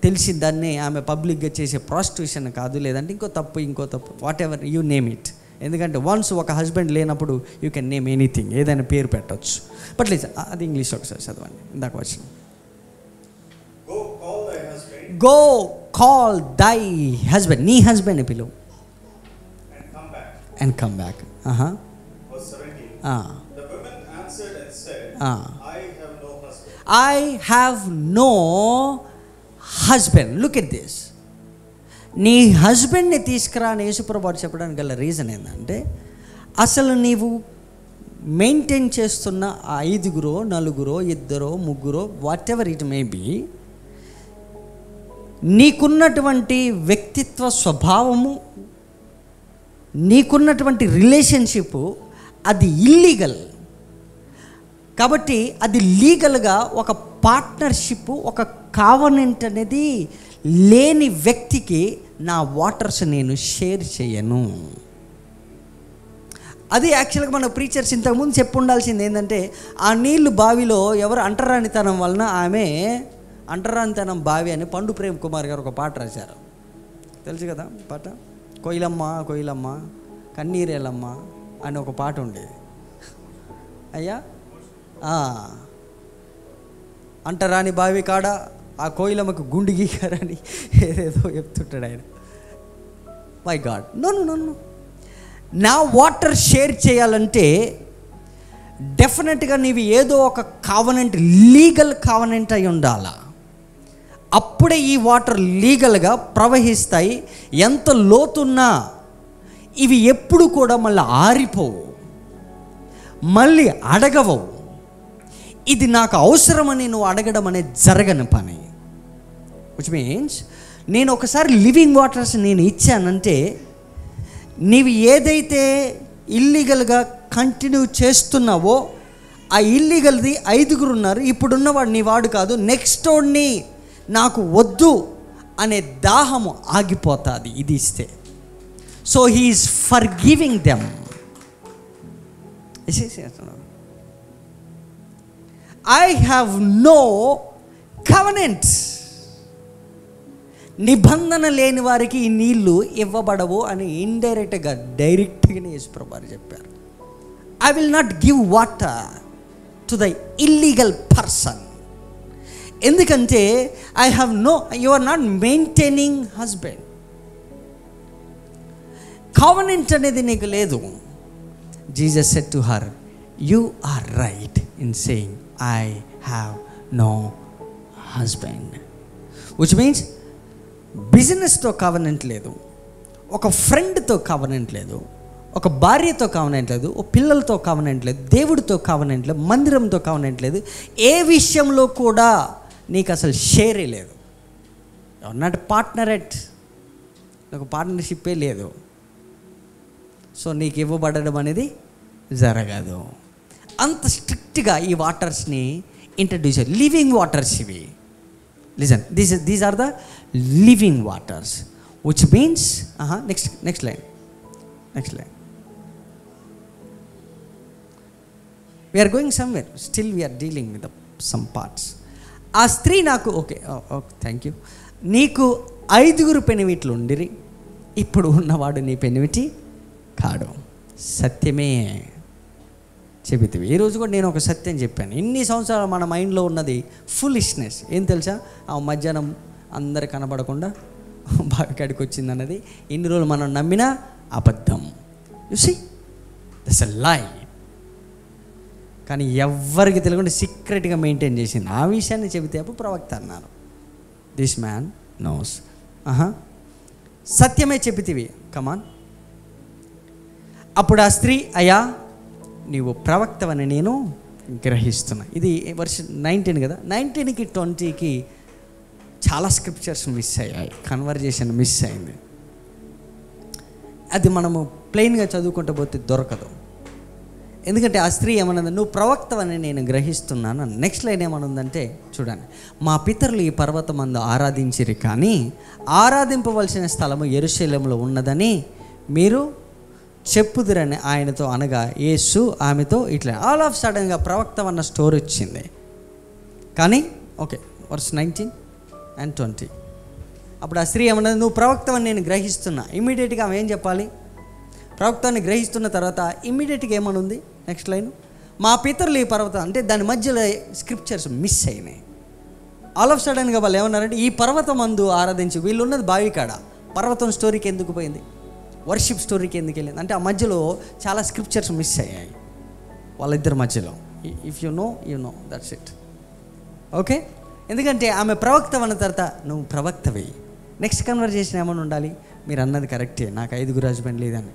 తెలిసి దాన్ని ఆమె పబ్లిక్గా చేసే ప్రాస్టిట్యూషన్ కాదు, లేదంటే ఇంకో తప్పు, what ever you name it. ఎందుకంటే వన్స్ ఒక హస్బెండ్ లేనప్పుడు యూ కెన్ నేమ్ ఎనీథింగ్, ఏదైనా పేరు పెట్టవచ్చు. బట్ లిజన్, అది ఇంగ్లీష్ ఒకసారి చదవండి, ఇందాక వచ్చిన. గో కాల్ దై హస్బెండ్, నీ హస్బెండ్ పిలువు, and come back. Verse 17. The woman answered and said, I have no husband. Look at this. నీ హస్బెండ్ని తీసుకురా అని యేసుప్రభు చెప్పడానికి గల రీజన్ ఏంటంటే, అసలు నీవు మెయింటైన్ చేస్తున్న ఆ 5గురో 4గురో 2 3 whatever it may be, నీకున్నటువంటి వ్యక్తిత్వ స్వభావము, నీకున్నటువంటి రిలేషన్షిప్ అది ఇల్లీగల్. కాబట్టి అది లీగల్గా ఒక పార్ట్నర్షిప్, ఒక కావనెంట్ అనేది లేని వ్యక్తికి నా వాటర్స్ నేను షేర్ చేయను. అది యాక్చువల్గా మన ప్రీచర్స్ ఇంతకుముందు చెప్పు ఉండాల్సింది ఏంటంటే, ఆ నీళ్లు బావిలో ఎవరు అంటరానితనం వలన ఆమె అంటరానితనం బావి అని పండు ప్రేమ్ కుమార్ గారు ఒక పాట రాశారు. తెలుసు కదా పాట? కోయిలమ్మ కోయిలమ్మ కన్నీరేలమ్మ అని ఒక పాట ఉండేది. అయ్యా అంటరాని బావి కాడ ఆ కోయిలమ్మకు గుండు గీకారని ఏదేదో చెప్తుంటాడు ఆయన. My God, no no no, నా వాటర్ షేర్ చేయాలంటే డెఫినెట్గా నీవి ఏదో ఒక కావనెంట్, లీగల్ కావనెంట్ అయి ఉండాలా. అప్పుడే ఈ వాటర్ లీగల్గా ప్రవహిస్తాయి. ఎంత లోతున్నా ఇవి ఎప్పుడు కూడా మళ్ళీ ఆరిపోవు, మళ్ళీ అడగవు. ఇది నాకు అవసరమని నువ్వు అడగడం అనేది జరగని పని. విచ్ మీన్స్ నేను ఒకసారి లివింగ్ వాటర్స్ నేను ఇచ్చానంటే, నీవు ఏదైతే ఇల్లీగల్గా కంటిన్యూ చేస్తున్నావో ఆ ఇల్లీగల్ది 5గురు ఉన్నారు. ఇప్పుడున్నవాడు నీ వాడు కాదు, నెక్స్ట్ వాడిని నాకు వద్దు అనే దాహము ఆగిపోతుంది ఇది ఇస్తే. So he's for giving them. I have no covenant. నిబంధన లేని వారికి ఈ నీళ్లు ఇవ్వబడవు అని ఇండైరెక్ట్గా డైరెక్ట్గానే యేసుప్రభు వారు చెప్పారు. I will not give water to the illegal person. ఎందుకంటే I have no, you are not maintaining husband. Covenant అనేది నీకు లేదు. Jesus said to her, you are right in saying I have no husband. Which means బిజినెస్తో covenant లేదు, ఒక ఫ్రెండ్తో covenant లేదు, ఒక భార్యతో కవనెంట్ లేదు, ఒక పిల్లలతో కవనెంట్ లేదు, దేవుడితో కవనెంట్ లేదు, మందిరంతో కవనెంట్ లేదు. ఏ విషయంలో కూడా నీకు అసలు షేరే లేదు. యువర్ నాట్ పార్ట్నర్ ఎట్, నాకు పార్ట్నర్షిప్పే లేదు. సో నీకు ఇవ్వబడడం అనేది జరగదు. అంత స్ట్రిక్ట్గా ఈ వాటర్స్ని ఇంట్రడ్యూస్, లివింగ్ వాటర్స్ ఇవి. Listen, these are the living waters, which means next line we are going somewhere, still we are dealing with some parts. ఆ స్త్రీ నాకు ఓకే థ్యాంక్ యూ, నీకు 5గురు పెనిమిట్లు ఉండిరి, ఇప్పుడు ఉన్నవాడు నీ పెనిమిటి కాడు. సత్యమే చెబితివి. ఈరోజు కూడా నేను ఒక సత్యం చెప్పాను. ఇన్ని సంవత్సరాలు మన మైండ్లో ఉన్నది ఫులిష్నెస్. ఏం తెలుసా? ఆ మధ్యాహ్నం అందరు కనబడకుండా బావికాడికి వచ్చింది అన్నది ఇన్ని రోజులు మనం నమ్మిన అబద్ధం. యు సీ, దట్స్ ఎ లై. కానీ ఎవ్వరికి తెలియకుండా సీక్రెట్గా మెయింటైన్ చేసింది. ఆ విషయాన్ని చెబితే అప్పుడు ప్రవక్త అన్నారు, దిస్ మ్యాన్ నోస్. సత్యమే చెబితివి, కమాన్. అప్పుడు ఆ స్త్రీ, అయ్యా నీవు ప్రవక్తవని నేను గ్రహిస్తున్నా. ఇది వర్షన్ 19 కదా. 19కి 20కి చాలా స్క్రిప్చర్స్ మిస్ అయ్యాయి, కన్వర్జేషన్ మిస్ అయింది. అది మనము ప్లెయిన్గా చదువుకుంటూ పోతే దొరకదు. ఎందుకంటే ఆ స్త్రీ ఏమన్నది, నువ్వు ప్రవక్తవని నేను గ్రహిస్తున్నాను. నెక్స్ట్ లైన్ ఏమనుందంటే చూడండి, మా పితరులు ఈ పర్వతమందు ఆరాధించిరి, కానీ ఆరాధింపవలసిన స్థలము యెరూషలేములో ఉన్నదని మీరు చెప్పుదురని ఆయనతో అనగా, యేసు ఆమెతో ఇట్లా ఆల్ ఆఫ్ సడన్గా ప్రవక్త అన్న స్టోరీ వచ్చింది. కానీ ఓకే, వర్స్ 19 and 20. అప్పుడు ఆ స్త్రీ ఏమన్నది, నువ్వు ప్రవక్తవని నేను గ్రహిస్తున్నా. ఇమ్మీడియట్గా ఆమె ఏం చెప్పాలి? ప్రవక్తని గ్రహిస్తున్న తర్వాత ఇమ్మీడియట్గా ఏమనుంది నెక్స్ట్ లైన్, మా పితరులు ఈ పర్వతం, అంటే దాని మధ్యలో స్క్రిప్చర్స్ మిస్ అయినాయి. ఆల్ ఆఫ్ సడన్గా వాళ్ళు ఏమన్నారంటే, ఈ పర్వతం అందు ఆరాధించి, వీళ్ళు ఉన్నది బావి కాడ, పర్వతం స్టోరీకి ఎందుకు పోయింది, వర్షిప్ స్టోరీకి ఎందుకు వెళ్ళింది అంటే ఆ మధ్యలో చాలా స్క్రిప్చర్స్ మిస్ అయ్యాయి వాళ్ళిద్దరి మధ్యలో. If you know that's it. Okay, ఎందుకంటే ఆమె ప్రవక్త అన్న తర్వాత నువ్వు ప్రవక్తవి. నెక్స్ట్ కన్వర్జేషన్ ఏమైనా ఉండాలి, మీరు అన్నది కరెక్టే, నాకు 5గురు హస్బెండ్ లేదని,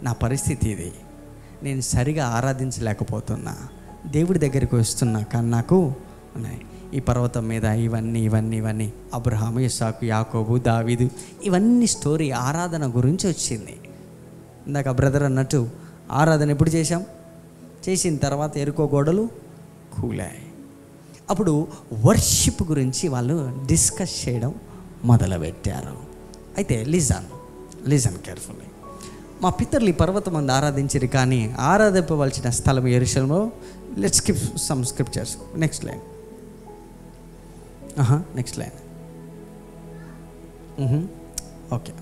నా పరిస్థితి ఇది, నేను సరిగా ఆరాధించలేకపోతున్నా, దేవుడి దగ్గరికి వస్తున్నా, కానీ నాకు ఉన్నాయి ఈ పర్వతం మీద ఇవన్నీ అబ్రహాము, ఇస్సాకు, యాకోబు, దావీదు, ఇవన్నీ స్టోరీ ఆరాధన గురించి వచ్చింది. ఇందాక బ్రదర్ అన్నట్టు ఆరాధన ఎప్పుడు చేశాం? చేసిన తర్వాత ఎరుకో గోడలు కూలాయి. అప్పుడు వర్షిప్ గురించి వాళ్ళు డిస్కస్ చేయడం మొదలుపెట్టారు. అయితే లిజన్ కేర్ఫుల్లీ. మా పితరులు ఈ పర్వతం మంది ఆరాధించారు, కానీ ఆరాధింపవలసిన స్థలం యెరూషలేములో. Let's skip some scriptures. Next line. Next line. Okay,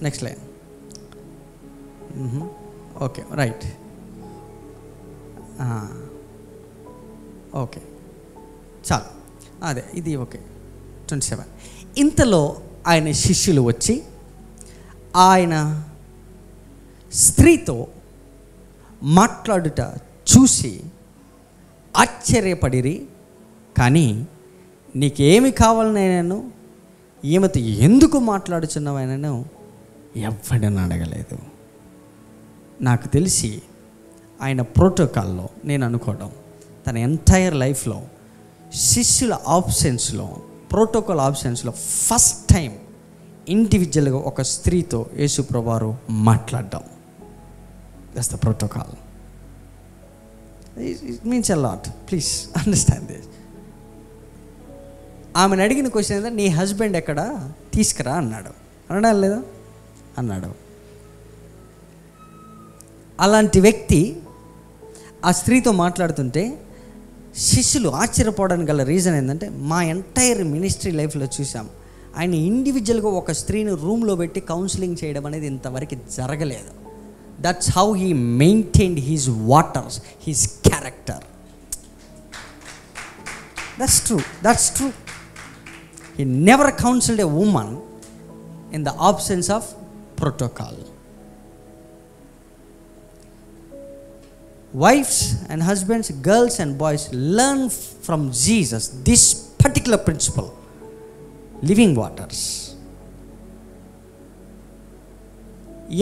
next line. Okay, right. Okay, చాలు. అదే ఇది. ఓకే, 27. ఇంతలో ఆయన శిష్యులు వచ్చి ఆయన స్త్రీతో మాట్లాడుట చూసి ఆశ్చర్యపడిరి. కానీ నీకేమి కావాలనైనాను, ఈమెతో ఎందుకు మాట్లాడుచున్నావైనాను ఎవ్వడని అడగలేదు. నాకు తెలిసి ఆయన ప్రోటోకాల్లో, నేను అనుకోవడం, తన ఎంటైర్ లైఫ్లో శిష్యుల ఆబ్సెన్స్లో, ప్రోటోకాల్ ఆబ్సెన్స్లో ఫస్ట్ టైం ఇండివిజువల్గా ఒక స్త్రీతో యేసు ప్రభువారు మాట్లాడడం. That's the protocol. It means a lot. Please understand this. ఆమెను అడిగిన క్వశ్చన్ ఏంటంటే, నీ హస్బెండ్ ఎక్కడ, తీసుకురా అన్నాడు. అన్నాడు లేదా? అన్నాడు. అలాంటి వ్యక్తి ఆ స్త్రీతో మాట్లాడుతుంటే శిష్యులు ఆశ్చర్యపోవడానికి గల రీజన్ ఏంటంటే, మా ఎంటైర్ మినిస్ట్రీ లైఫ్లో చూసాం, ఆయన ఇండివిజువల్గా ఒక స్త్రీని రూమ్లో పెట్టి కౌన్సిలింగ్ చేయడం అనేది ఇంతవరకు జరగలేదు. That's how he maintained he's waters, he's character. That's true. He never counseled a woman in the absence of protocol. Wives and husbands, girls and boys, learn from Jesus this particular principle, living waters.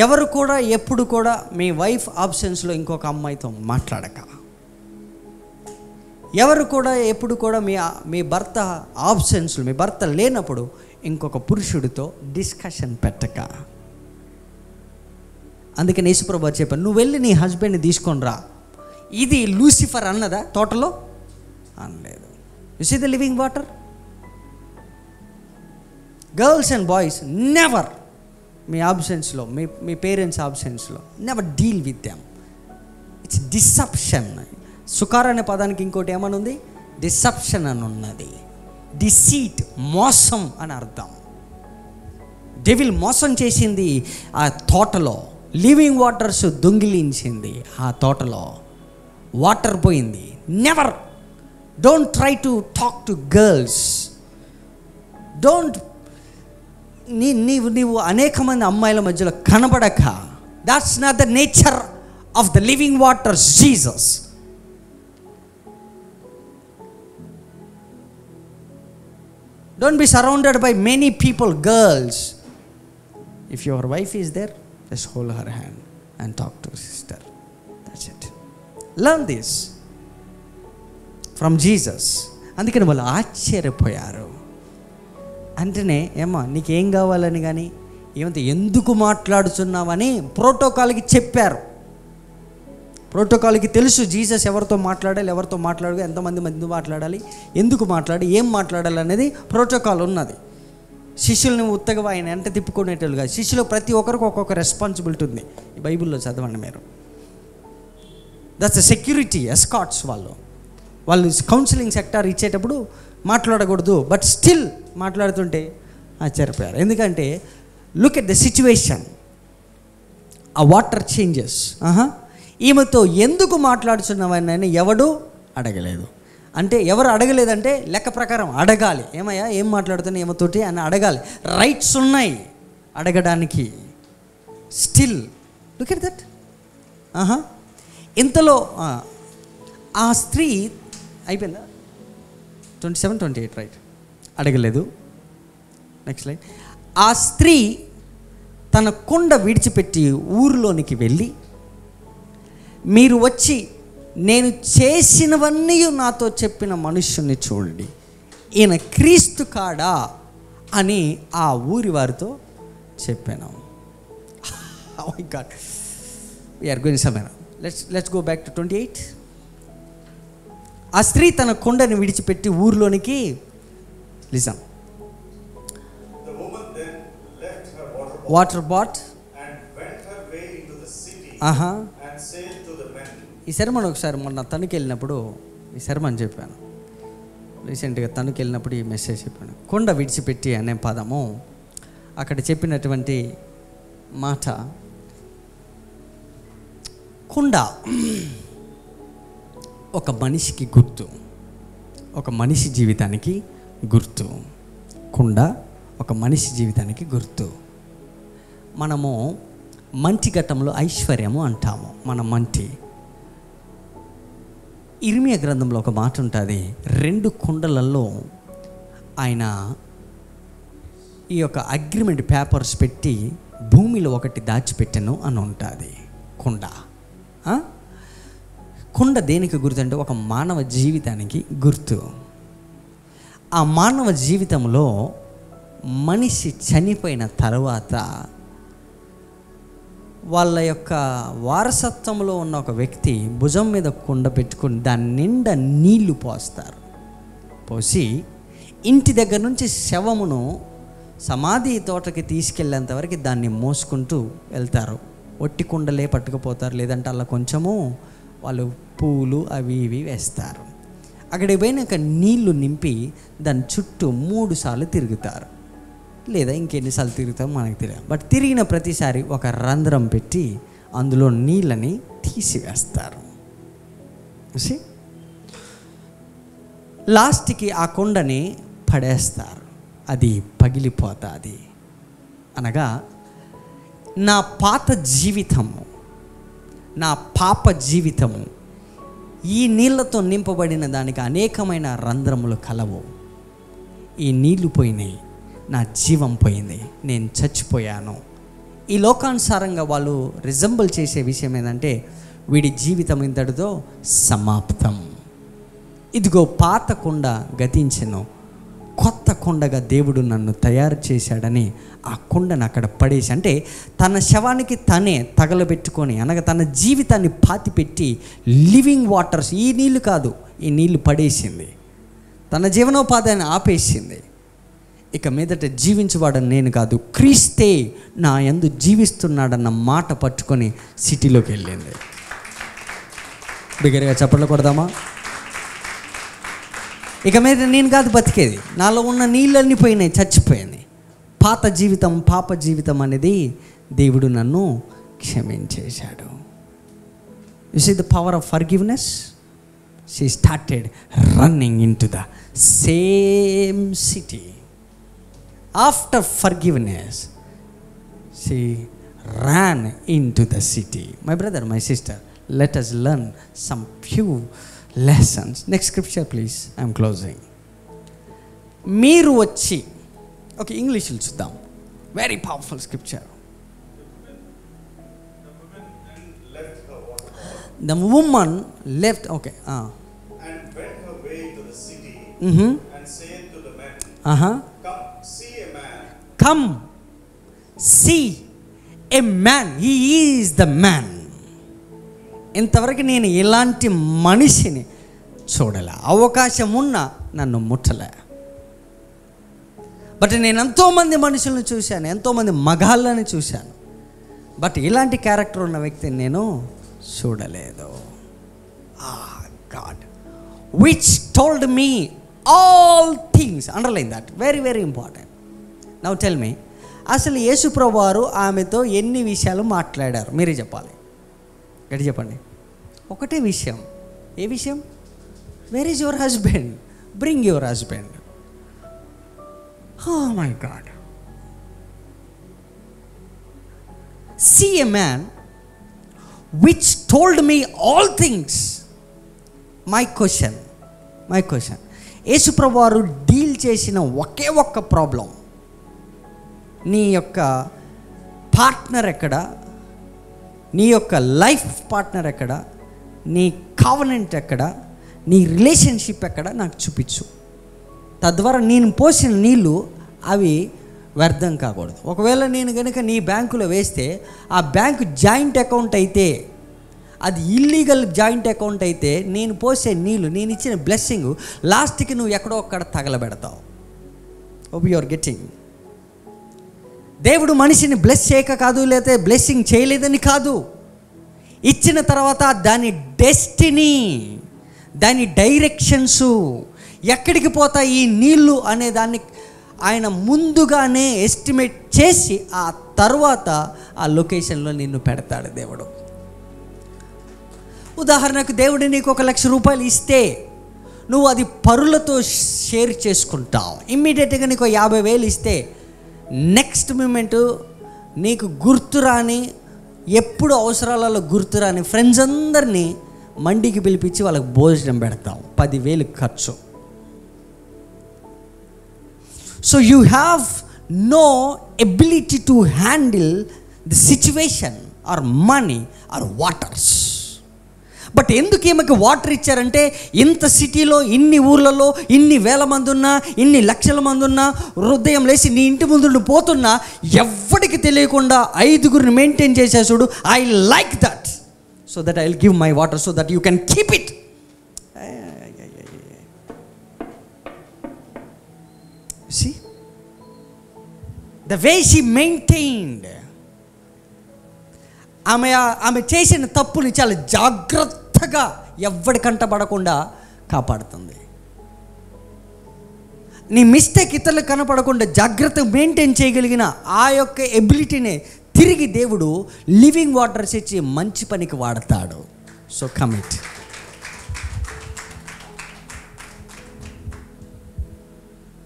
ఎవరు కూడా ఎప్పుడు కూడా మీ wife ఆబ్సెన్స్లో ఇంకొక అమ్మాయితో మాట్లాడక, ఎవరు కూడా ఎప్పుడు కూడా మీ భర్త ఆబ్సెన్స్లో, మీ భర్త లేనప్పుడు ఇంకొక పురుషుడితో డిస్కషన్ పెట్టక. అందుకని యేసుప్రభు చెప్పాను, నువ్వు వెళ్ళి నీ హస్బెండ్ని తీసుకొని రా. ఇది లూసిఫర్ అన్నదా తోటలో? అనలేదు. You see the living water. Girls and boys, never మీ ఆబ్సెన్స్లో, మీ పేరెంట్స్ ఆబ్సెన్స్లో never deal with them. It's deception. సుకార్ అనే పదానికి ఇంకోటి ఏమని ఉంది? డిసెప్షన్ అని ఉన్నది. డిసీట్, మోసం అని అర్థం. డెవిల్ మోసం చేసింది ఆ తోటలో. లివింగ్ వాటర్స్ దొంగిలించింది ఆ తోటలో. వాటర్ పోయింది. Never, don't try to talk to girls. Don't, నీవు అనేక మంది అమ్మాయిల మధ్యలో కనబడక. That's not the nature of the living waters Jesus. Don't be surrounded by many people, girls. If your wife is there, just hold her hand and talk to sister. That's it. Learn this from Jesus. అందుకని వాళ్ళు ఆశ్చర్యపోయారు. అంటేనే ఏమా నీకేం కావాలని కానీ, ఏమంటే ఎందుకు మాట్లాడుతున్నావని ప్రోటోకాల్కి చెప్పారు. ప్రోటోకాల్కి తెలుసు జీసస్ ఎవరితో మాట్లాడాలి, ఎవరితో మాట్లాడాలి, ఎంతమంది మాట్లాడాలి, ఎందుకు మాట్లాడి, ఏం మాట్లాడాలి అనేది ప్రోటోకాల్ ఉన్నది. శిష్యుల్ని ఉత్తగా ఆయన ఎంత తిప్పుకునేటట్టుగా, శిష్యులు ప్రతి ఒక్కరికి ఒక్కొక్క రెస్పాన్సిబిలిటీ ఉంది. ఈ బైబిల్లో చదవండి మీరు. That's the security Escorts. వాళ్ళు కౌన్సిలింగ్ సెక్టార్ ఇచ్చేటప్పుడు మాట్లాడకూడదు, బట్ స్టిల్ మాట్లాడుతుంటే ఆశ్చర్యపోయారు. ఎందుకంటే లుక్ ఎట్ ద సిచ్యువేషన్. ఆ వాటర్ చేంజెస్. ఈమెతో ఎందుకు మాట్లాడుతున్నావని ఎవడు అడగలేదు. అంటే ఎవరు అడగలేదంటే లెక్క ప్రకారం అడగాలి. ఏమయ్యా ఏం మాట్లాడుతున్నా ఏమతోటి అని అడగాలి. రైట్స్ ఉన్నాయి అడగడానికి. Still look at that. ఇంతలో ఆ స్త్రీ అయిపోయిందా? 27, 28 రైట్. అడగలేదు. Next line. ఆ స్త్రీ తన కుండ విడిచిపెట్టి ఊరిలోనికి వెళ్ళి, మీరు వచ్చి నేను చేసినవన్నీ నాతో చెప్పిన మనుష్యుని చూడండి, ఈయన క్రీస్తు కాడా అని ఆ ఊరి వారితో చెప్పాను. Oh my God. We are going somewhere. Let's go back to 28. ఆ స్త్రీ తన కొండని విడిచిపెట్టి ఊరిలోనికి, listen, The woman then left her water pot and went her way into the city and said to the men. ఈ శర్మను ఒకసారి మొన్న తణుకు వెళ్ళినప్పుడు ఈ శర్మని చెప్పాను. రీసెంట్గా తణుకు వెళ్ళినప్పుడు ఈ మెసేజ్ చెప్పాను. కొండ విడిచిపెట్టి అనే పదము అక్కడ చెప్పినటువంటి మాట, కుండ ఒక మనిషికి గుర్తు, ఒక మనిషి జీవితానికి గుర్తు. కుండ ఒక మనిషి జీవితానికి గుర్తు. మనము మంటి ఘట్టంలో ఐశ్వర్యము అంటాము. మన మంటి, ఇర్మియా గ్రంథంలో ఒక మాట ఉంటుంది, 2 కుండలలో ఆయన ఈ యొక్క అగ్రిమెంట్ పేపర్స్ పెట్టి భూమిలో ఒకటి దాచిపెట్టెను అని ఉంటుంది. కుండ, కుండ దేనికి గుర్తు అంటే ఒక మానవ జీవితానికి గుర్తు. ఆ మానవ జీవితంలో మనిషి చనిపోయిన తర్వాత వాళ్ళ యొక్క వారసత్వంలో ఉన్న ఒక వ్యక్తి భుజం మీద కుండ పెట్టుకుని దాని నిండా నీళ్లు పోస్తారు. పోసి ఇంటి దగ్గర నుంచి శవమును సమాధి తోటకి తీసుకెళ్ళేంత వరకు దాన్ని మోసుకుంటూ వెళ్తారు. ఒట్టి కుండలే పట్టుకుపోతారు, లేదంటే అలా కొంచెము వాళ్ళు పూలు అవి ఇవి వేస్తారు. అక్కడికి పోయినాక నీళ్లు నింపి దాని చుట్టూ 3 సార్లు తిరుగుతారు, లేదా ఇంకెన్నిసార్లు తిరుగుతామో మనకు తెలియదు. బట్ తిరిగిన ప్రతిసారి ఒక రంధ్రం పెట్టి అందులో నీళ్ళని తీసివేస్తారు. లాస్ట్కి ఆ కొండని పడేస్తారు, అది పగిలిపోతుంది. అనగా నా పాత జీవితము, నా పాప జీవితము ఈ నీళ్లతో నింపబడిన దానికి అనేకమైన రంధ్రములు కలవు. ఈ నీళ్లు పోయినాయి, నా జీవం పోయింది, నేను చచ్చిపోయాను. ఈ లోకానుసారంగా వాళ్ళు రిజంబుల్ చేసే విషయం ఏంటంటే వీడి జీవితం ఇంతటితో సమాప్తం. ఇదిగో పాత కొండ గతించెను, కొత్త కొండగా దేవుడు నన్ను తయారు చేశాడని ఆ కొండను అక్కడ పడేసి, అంటే తన శవానికి తనే తగలబెట్టుకొని, అనగా తన జీవితాన్ని పాతిపెట్టి లివింగ్ వాటర్స్, ఈ నీళ్ళు కాదు, ఈ నీళ్ళు పడేసింది, తన జీవనోపాధిని ఆపేసింది. ఇక మీదట జీవించేవాడని నేను కాదు, క్రీస్తే నా యందు జీవిస్తున్నాడన్న మాట పట్టుకొని సిటీలోకి వెళ్ళింది. బిగ్గరగా చప్పట్లు కొడదామా? ఇక మీద నేను కాదు బతికేది, నాలో ఉన్న నీళ్ళన్నీ పోయినాయి, చచ్చిపోయింది. పాత జీవితం, పాప జీవితం అనేది దేవుడు నన్ను క్షమించేశాడు. You see the power of forgiveness. She started running in to the same city. After forgiveness, she ran into the city. My brother, my sister, let us learn some few lessons. Next scripture, please. I am closing. మీరు వచ్చి, okay, English లో చూద్దాం. Very powerful scripture. The woman left, okay. And went her way to the city and said to the men, Come, see a man. He is the man. ఇంతవరకు నేను ఇలాంటి మనిషిని చూడలే, అవకాశం ఉన్నా నన్ను ముట్టలే. బట్ నేను ఎంతోమంది మనుషులను చూశాను, ఎంతోమంది మగాళ్ళని చూశాను, బట్ ఇలాంటి క్యారెక్టర్ ఉన్న వ్యక్తిని నేను చూడలేదు. God, which told me all things. Underline that, very very important. Now tell me, అసలు యేసుప్రభు వారు ఆమెతో ఎన్ని విషయాలు మాట్లాడారు మీరే చెప్పాలి. గట్టి చెప్పండి. ఒకటే విషయం. ఏ విషయం? Where is your husband? Bring your husband. Oh my God. See a man which told me all things. My question. యేసుప్రభు వారు డీల్ చేసిన ఒకే ఒక్క ప్రాబ్లం, నీ యొక్క పార్ట్నర్ ఎక్కడ, నీ యొక్క లైఫ్ పార్ట్నర్ ఎక్కడ, నీ కావనెంట్ ఎక్కడ, నీ రిలేషన్షిప్ ఎక్కడ నాకు చూపించు. తద్వారా నేను పోసిన నీళ్ళు అవి వ్యర్థం కాకూడదు. ఒకవేళ నేను కనుక నీ బ్యాంకులో వేస్తే ఆ బ్యాంకు జాయింట్ అకౌంట్ అయితే, అది ఇల్లీగల్ జాయింట్ అకౌంట్ అయితే, నేను పోసే నీళ్ళు, నేను ఇచ్చిన బ్లెస్సింగ్ లాస్ట్కి నువ్వు ఎక్కడో ఒక్కడ తగలబెడతావు. Hope you are getting. దేవుడు మనిషిని బ్లెస్ చేయక కాదు, లేకపోతే బ్లెస్సింగ్ చేయలేదని కాదు. ఇచ్చిన తర్వాత దాని డెస్టినీ, దాని డైరెక్షన్సు, ఎక్కడికి పోతాయి ఈ నీళ్ళు అనే దాన్ని ఆయన ముందుగానే ఎస్టిమేట్ చేసి ఆ తర్వాత ఆ లొకేషన్లో నిన్ను పెడతాడు దేవుడు. ఉదాహరణకు దేవుడు నీకు 1,00,000 రూపాయలు ఇస్తే నువ్వు అది పరులతో షేర్ చేసుకుంటావు. ఇమ్మీడియట్గా నీకు 50,000 ఇస్తే నెక్స్ట్ మూమెంట్ నీకు గుర్తురాని, ఎప్పుడు అవసరాలలో గుర్తురాని ఫ్రెండ్స్ అందరినీ మండికి పిలిపించి వాళ్ళకి భోజనం పెడతాం. 10,000 ఖర్చు. So you have no ability to handle the situation or money or waters. But ఎందుకు ఈమెకి వాటర్ ఇచ్చారంటే, ఇంత సిటీలో, ఇన్ని ఊర్లలో, ఇన్ని వేల మంది ఉన్నా, ఇన్ని లక్షల మంది ఉన్నా, హృదయం లేచి నీ ఇంటి ముందు పోతున్నా ఎవ్వడికి తెలియకుండా 5గురిని మెయింటైన్ చేసేసుడు. I like that, so that I will give my water so that you can keep it. See the way she maintained. ఆమె చేసిన తప్పుని చాలా జాగ్రత్తగా ఎవ్వడి కంటపడకుండా కాపాడుతుంది. నీ మిస్టేక్ ఇతరులకు కనపడకుండా జాగ్రత్తగా మెయింటైన్ చేయగలిగిన ఆ యొక్క ఎబిలిటీనే తిరిగి దేవుడు లివింగ్ వాటర్స్ ఇచ్చి మంచి పనికి వాడతాడు. So commit.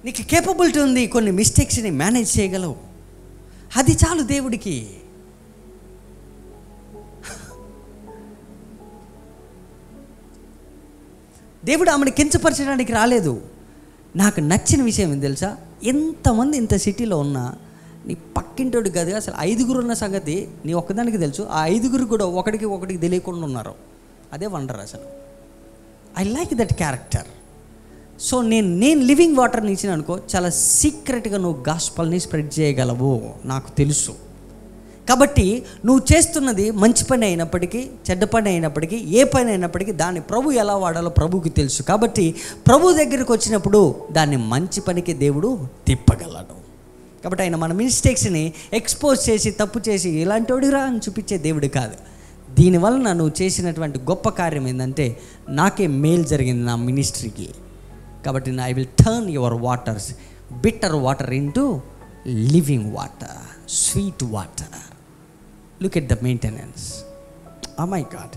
నీకు కేపబిలిటీ ఉంది, కొన్ని మిస్టేక్స్ని మేనేజ్ చేయగలవు, అది చాలు దేవుడికి. దేవుడు ఆమెను కించపరచడానికి రాలేదు. నాకు నచ్చిన విషయం ఏం తెలుసా, ఎంతమంది ఇంత సిటీలో ఉన్నా నీ పక్కింటోడు కాదు, అసలు 5గురు ఉన్న సంగతి నీ ఒక్కదానికి తెలుసు. ఆ 5గురు కూడా ఒకటికి తెలియకుండా ఉన్నారు. అదే వండర్ అసలు. I like that character. So నేను లివింగ్ వాటర్ని ఇచ్చిన అనుకో, చాలా సీక్రెట్గా నువ్వు గాస్పల్ని స్ప్రెడ్ చేయగలవు, నాకు తెలుసు. కాబట్టి నువ్వు చేస్తున్నది మంచి పని అయినప్పటికీ, చెడ్డ పని అయినప్పటికీ, ఏ పని అయినప్పటికీ దాన్ని ప్రభు ఎలా వాడాలో ప్రభువుకి తెలుసు. కాబట్టి ప్రభు దగ్గరికి వచ్చినప్పుడు దాన్ని మంచి పనికి దేవుడు తిప్పగలడు. కాబట్టి ఆయన మన మిస్టేక్స్ని ఎక్స్పోజ్ చేసి, తప్పు చేసి ఇలాంటి వాడిరా అని చూపించే దేవుడు కాదు. దీనివల్ల నువ్వు చేసినటువంటి గొప్ప కార్యం ఏంటంటే, నాకే మేలు జరిగింది నా మినిస్ట్రీకి. కాబట్టి I will turn your waters, bitter water into living water, sweet water. Look at the maintenance. Oh my God.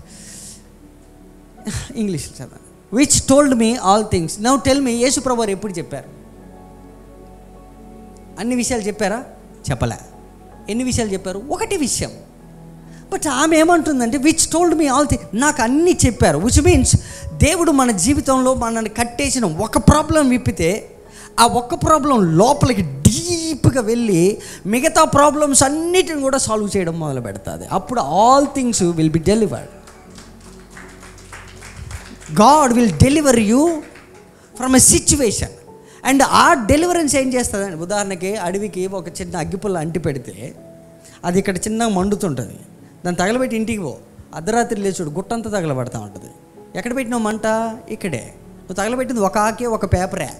English చదవండి. Which told me all things. Now tell me, Yesu ప్రభువారు ఎప్పుడు చెప్పారు? అన్ని విషయాలు చెప్పారా? చెప్పలే. ఎన్ని విషయాలు చెప్పారు? ఒకటి విషయం. బట్ ఆమె ఏమంటుందంటే, which told me all things, నాకు అన్నీ చెప్పారు. విచ్ మీన్స్ దేవుడు మన జీవితంలో మనల్ని కట్టేసిన ఒక ప్రాబ్లం విప్పితే, ఆ ఒక్క ప్రాబ్లం లోపలికి డీప్గా వెళ్ళి మిగతా ప్రాబ్లమ్స్ అన్నిటిని కూడా సాల్వ్ చేయడం మొదలు పెడుతుంది. అప్పుడు all things will be delivered. God will deliver you from a situation. And ఆ డెలివరెన్స్ ఏం చేస్తుందండి, ఉదాహరణకి అడవికి ఒక చిన్న అగ్గిపుల్ల అంటి పెడితే అది ఇక్కడ చిన్నగా మండుతుంటుంది. దాన్ని తగలబెట్టి ఇంటికి పో, అర్ధరాత్రి లేచుడు గుట్టంతా తగలబెడతా ఉంటుంది. ఎక్కడ పెట్టినావు మంట? ఇక్కడే. నువ్వు తగలబెట్టింది ఒక ఆకే, ఒక పేపరే.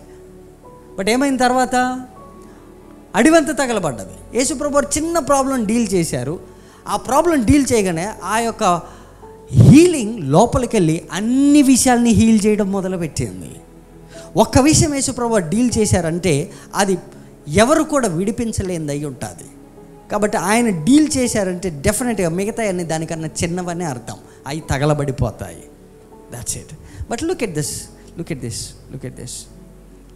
బట్ ఏమైంది తర్వాత? అడివంతా తగలబడ్డది. యేసుప్రభువారు చిన్న ప్రాబ్లం డీల్ చేశారు. ఆ ప్రాబ్లం డీల్ చేయగానే ఆ యొక్క హీలింగ్ లోపలికి వెళ్ళి అన్ని విషయాల్ని హీల్ చేయడం మొదలుపెట్టింది. ఒక్క విషయం యేసుప్రభువారు డీల్ చేశారంటే అది ఎవరు కూడా విడిపించలేనిది అయి ఉంటుంది. కాబట్టి ఆయన డీల్ చేశారంటే డెఫినెట్గా మిగతా అన్ని దానికన్నా చిన్నవనే అర్థం, అవి తగలబడిపోతాయి. That's it. But look at this.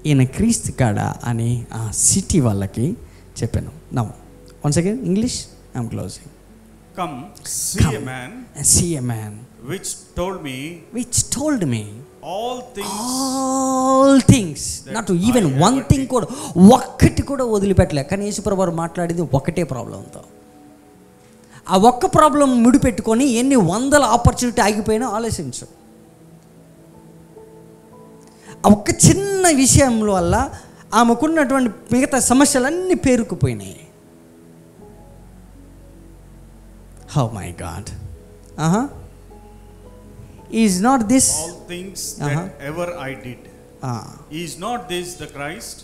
ఈయన క్రీస్తు కాడ అని ఆ సిటీ వాళ్ళకి చెప్పాను. Now once again English, I'm closing. Come, see a man which told me all things, not even one thing కూడా, ఒక్కటి కూడా వదిలిపెట్టలే. కానీ యేసుప్రభువారు మాట్లాడేది ఒకటే ప్రాబ్లంతో. ఆ ఒక్క ప్రాబ్లం ముడిపెట్టుకొని ఎన్ని వందల ఆపర్చునిటీ ఆగిపోయినా ఆలోచించు. ఆ ఒక్క చిన్న విషయం వల్ల ఆమెకున్నటువంటి మిగతా సమస్యలన్నీ పేరుకుపోయినాయి. How my God. Is not this all things that ever I did, is not this the Christ?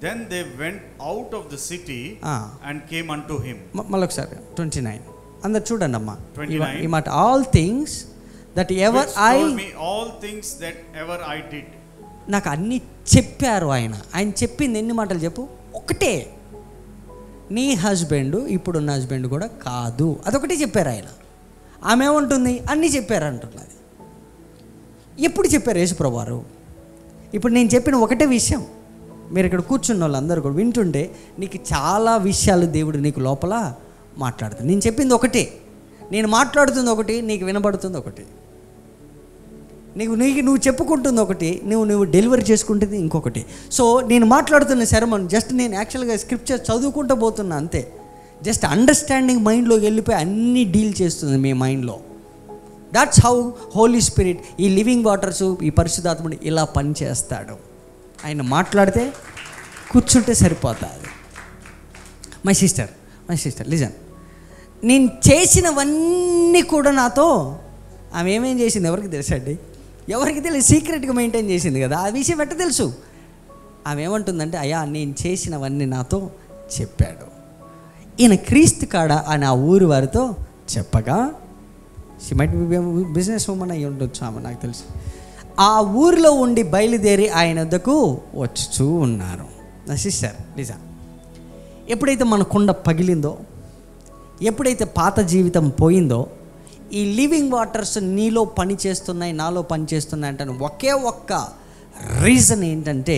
Then they went out of the city and came unto him. మళ్ళొకసారి 29 అందరు చూడండి అమ్మా 29. ఈ మాట all things that ever I told me all things that ever I did. నాకు అన్నీ చెప్పారు. ఆయన చెప్పింది ఎన్ని మాటలు చెప్పు? ఒకటే. నీ హస్బెండ్ ఇప్పుడున్న హస్బెండ్ కూడా కాదు, అదొకటే చెప్పారు ఆయన. ఆమె ఏమంటుంది? అన్నీ చెప్పారు అంటున్నది. ఎప్పుడు చెప్పారు యేసుప్రభు వారు? ఇప్పుడు నేను చెప్పిన ఒకటే విషయం మీరు ఇక్కడ కూర్చున్న వాళ్ళందరూ కూడా వింటుంటే నీకు చాలా విషయాలు దేవుడు నీకు లోపల మాట్లాడుతుంది. నేను చెప్పింది ఒకటే, నేను మాట్లాడుతుంది ఒకటి, నీకు వినబడుతుంది ఒకటి, నువ్వు చెప్పుకుంటుంది ఒకటి, నువ్వు డెలివరీ చేసుకుంటుంది ఇంకొకటి. సో నేను మాట్లాడుతున్న శర్మన్ జస్ట్ నేను యాక్చువల్గా స్క్రిప్చర్ చదువుకుంటూ పోతున్నా అంతే. జస్ట్ అండర్స్టాండింగ్ మైండ్లోకి వెళ్ళిపోయి అన్నీ డీల్ చేస్తుంది మీ మైండ్లో. దాట్స్ హౌ హోలీ స్పిరిట్, ఈ లివింగ్ వాటర్స్, ఈ పరిశుద్ధాత్ముడు ఇలా పనిచేస్తాడు. ఆయన మాట్లాడితే కూర్చుంటే సరిపోతుంది. మై సిస్టర్ లిజన్, నేను చేసినవన్నీ కూడా నాతో ఆమె ఏమేం చేసింది ఎవరికి తెలుసండి? ఎవరికి తెలియదు, సీక్రెట్గా మెయింటైన్ చేసింది కదా. ఆ విషయం ఎట్ట తెలుసు? ఆమె ఏమంటుందంటే, అయ్యా నేను చేసినవన్నీ నాతో చెప్పాడు. ఈయన క్రీస్తు కాడ అని ఆ ఊరి వారితో చెప్పగా, she might be business women అయ్యి ఉండొచ్చు ఆమె, నాకు తెలుసు. ఆ ఊరిలో ఉండి బయలుదేరి ఆయన వద్దకు వచ్చుచూ ఉన్నారు. నా సిస్టర్ నిజా, ఎప్పుడైతే మన కుండ పగిలిందో, ఎప్పుడైతే పాత జీవితం పోయిందో, ఈ లివింగ్ వాటర్స్ నీలో పనిచేస్తున్నాయి, నాలో పనిచేస్తున్నాయి అంటే ఒకే ఒక్క రీజన్ ఏంటంటే,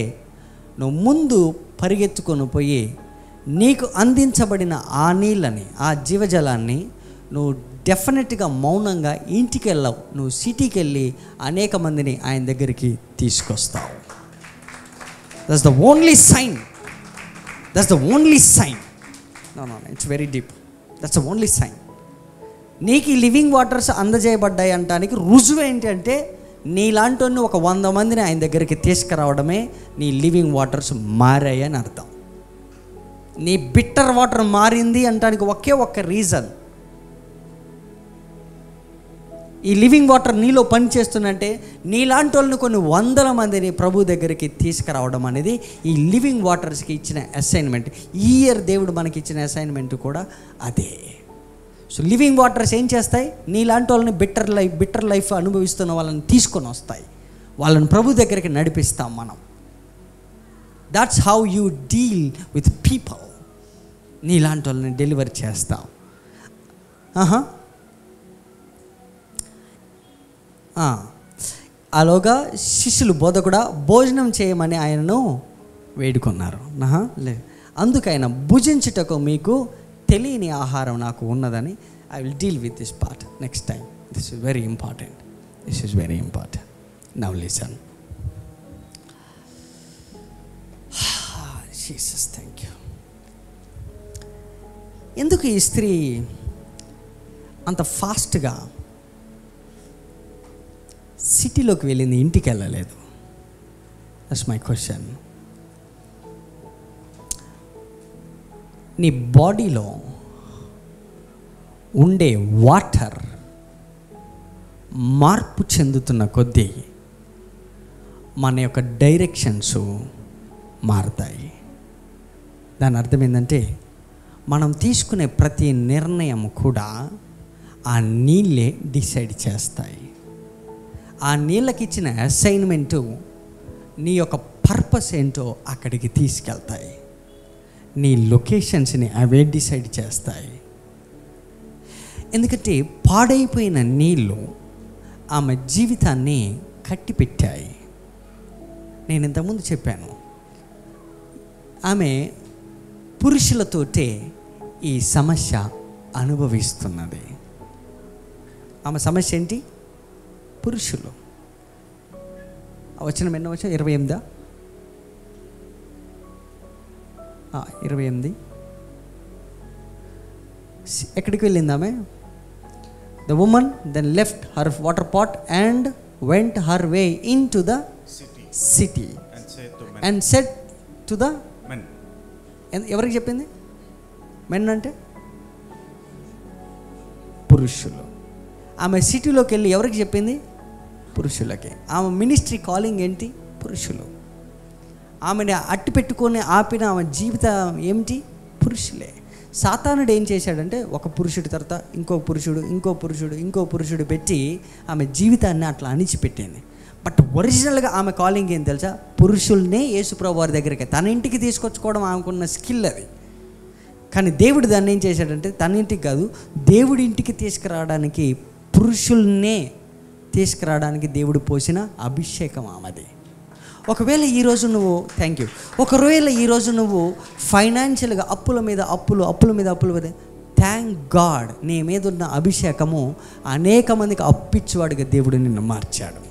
నువ్వు ముందు పరిగెత్తుకొని పోయి నీకు అందించబడిన ఆ నీళ్ళని, ఆ జీవజలాన్ని నువ్వు డెఫినెట్గా మౌనంగా ఇంటికి వెళ్ళావు. నువ్వు సిటీకి వెళ్ళి అనేక మందిని ఆయన దగ్గరికి తీసుకొస్తావు. That's the only sign. No it's very deep. That's the only sign. నీకు ఈ లివింగ్ వాటర్స్ అందజేయబడ్డాయి అంటానికి రుజువు ఏంటంటే, నీలాంటి 100 మందిని ఆయన దగ్గరికి తీసుకురావడమే నీ లివింగ్ వాటర్స్ మారాయి అని అర్థం. నీ బిట్టర్ వాటర్ మారింది అంటానికి ఒకే ఒక్క రీజన్, ఈ లివింగ్ వాటర్ నీలో పనిచేస్తుందంటే నీలాంటి వాళ్ళని కొన్ని 100 మందిని ప్రభు దగ్గరికి తీసుకురావడం అనేది ఈ లివింగ్ వాటర్స్కి ఇచ్చిన అసైన్మెంట్. ఈ ఇయర్ దేవుడు మనకి ఇచ్చిన అసైన్మెంట్ కూడా అదే. సో లివింగ్ వాటర్స్ ఏం చేస్తాయి? నీలాంటి వాళ్ళని బిట్టర్ లైఫ్ అనుభవిస్తున్న వాళ్ళని తీసుకొని వస్తాయి, వాళ్ళని ప్రభు దగ్గరికి నడిపిస్తాం మనం. That's how you deal with people. నీలాంటి వాళ్ళని డెలివర్ చేస్తాం. అలాగా శిష్యులు బోధకుడా భోజనం చేయమని ఆయనను వేడుకున్నారు. అందుకు ఆయన భుజించుటకు మీకు తెలియని ఆహారం నాకు ఉన్నదని, I will deal with this part next time. This is very important. Now listen. Jesus thank you. ఎందుకు ఈ స్త్రీ అంత ఫాస్ట్గా సిటీలోకి వెళ్ళింది, ఇంటికి వెళ్ళలేదు? That's my question. నీ బాడీలో ఉండే వాటర్ మార్పు చెందుతున్న కొద్దీ మన యొక్క డైరెక్షన్స్ మారుతాయి. దాని అర్థం ఏంటంటే, మనం తీసుకునే ప్రతి నిర్ణయం కూడా ఆ నీళ్ళే డిసైడ్ చేస్తాయి. ఆ నీళ్ళకి ఇచ్చిన అసైన్మెంటు నీ యొక్క పర్పస్ ఏంటో అక్కడికి తీసుకెళ్తాయి. నీ లొకేషన్స్ని అవే డిసైడ్ చేస్తాయి. ఎందుకంటే పాడైపోయిన నీళ్ళు ఆమె జీవితాన్ని కట్టిపెట్టాయి. నేను ఇంతకుముందు చెప్పాను, ఆమె పురుషులతోటే ఈ సమస్య అనుభవిస్తున్నది. ఆమె సమస్య ఏంటి? పురుషులు. వచనం ఎన్నో వచ్చా? 28. 28 ఎక్కడికి వెళ్ళింది ఆమె? The woman then left her water pot and went her way in to the city and said to the men. ఎవరికి చెప్పింది? మెన్ అంటే పురుషులు. ఆమె సిటీలోకి వెళ్ళి ఎవరికి చెప్పింది? పురుషులకి. ఆమె మినిస్ట్రీ కాలింగ్ ఏంటి? పురుషులు. ఆమెని అట్టి పెట్టుకొని ఆపిన ఆమె జీవితం ఏమిటి? పురుషులే. సాతానుడు ఏం చేశాడంటే ఒక పురుషుడి తర్వాత ఇంకో పురుషుడు పెట్టి ఆమె జీవితాన్ని అట్లా అణిచిపెట్టింది. బట్ ఒరిజినల్గా ఆమె కాలింగ్ ఏం తెలుసా? పురుషుల్నే యేసుప్రభు వారి దగ్గరికి తన ఇంటికి తీసుకొచ్చుకోవడం ఆమెకున్న స్కిల్ అది. కానీ దేవుడు దాన్ని ఏం చేశాడంటే తన ఇంటికి కాదు, దేవుడి ఇంటికి తీసుకురావడానికి, పురుషుల్నే తీసుకురావడానికి దేవుడు పోసిన అభిషేకం ఆమెది. ఒకవేళ ఈరోజు నువ్వు ఫైనాన్షియల్గా అప్పుల మీద అప్పులు థ్యాంక్ గాడ్, నీ మీద ఉన్న అభిషేకము అనేక మందికి అప్పిచ్చేవాడిగా దేవుడు నిన్ను మార్చాడు.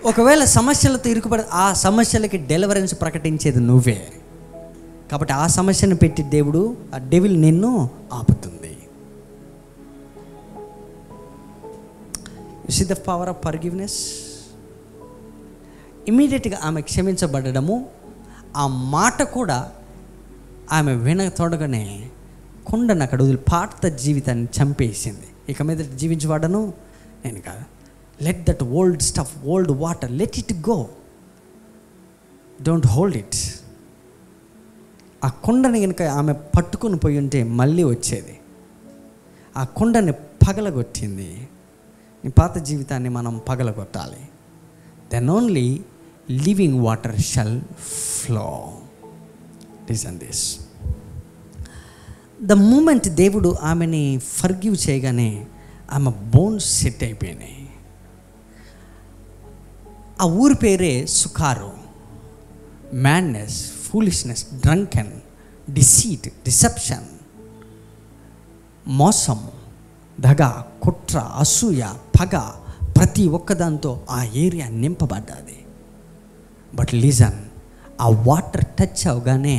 ఒకవేళ సమస్యలతో ఇరుకుపడి ఆ సమస్యలకి డెలివరెన్స్ ప్రకటించేది నువ్వే. కాబట్టి ఆ సమస్యను పెట్టి దేవుడు, ఆ డెవిల్ నిన్ను ఆపుతుంది. You see the power of forgiveness. ఇమీడియట్గా ఆమె క్షమించబడము, ఆ మాట కూడా ఆమె తోడగానే కొండను అక్కడ వదిలి పాత జీవితాన్ని చంపేసింది. ఇక మీద జీవించబడను నేను కాదు. Let that old stuff, old water, let it go, don't hold it. ఆ కొండని కనుక ఆమె పట్టుకుని పోయి ఉంటే మళ్ళీ వచ్చేది. ఆ కొండని పగలగొట్టింది. నీ పాత జీవితాన్ని మనం పగలగొట్టాలి. Then only living water shall flow. Listen this. The moment దేవుడు ఆమెని ఫర్గివ్ చేయగానే ఆమె బోన్స్ సెట్ అయిపోయినాయి. ఆ ఊరి పేరే Sychar. Madness, foolishness, drunken, deceit, deception, మోసం, దగ, కుట్ర, అసూయ, పగ, ప్రతి ఒక్కదాంతో ఆ ఏరియా నింపబడ్డది. బట్ లిజన్, ఆ వాటర్ టచ్ అవగానే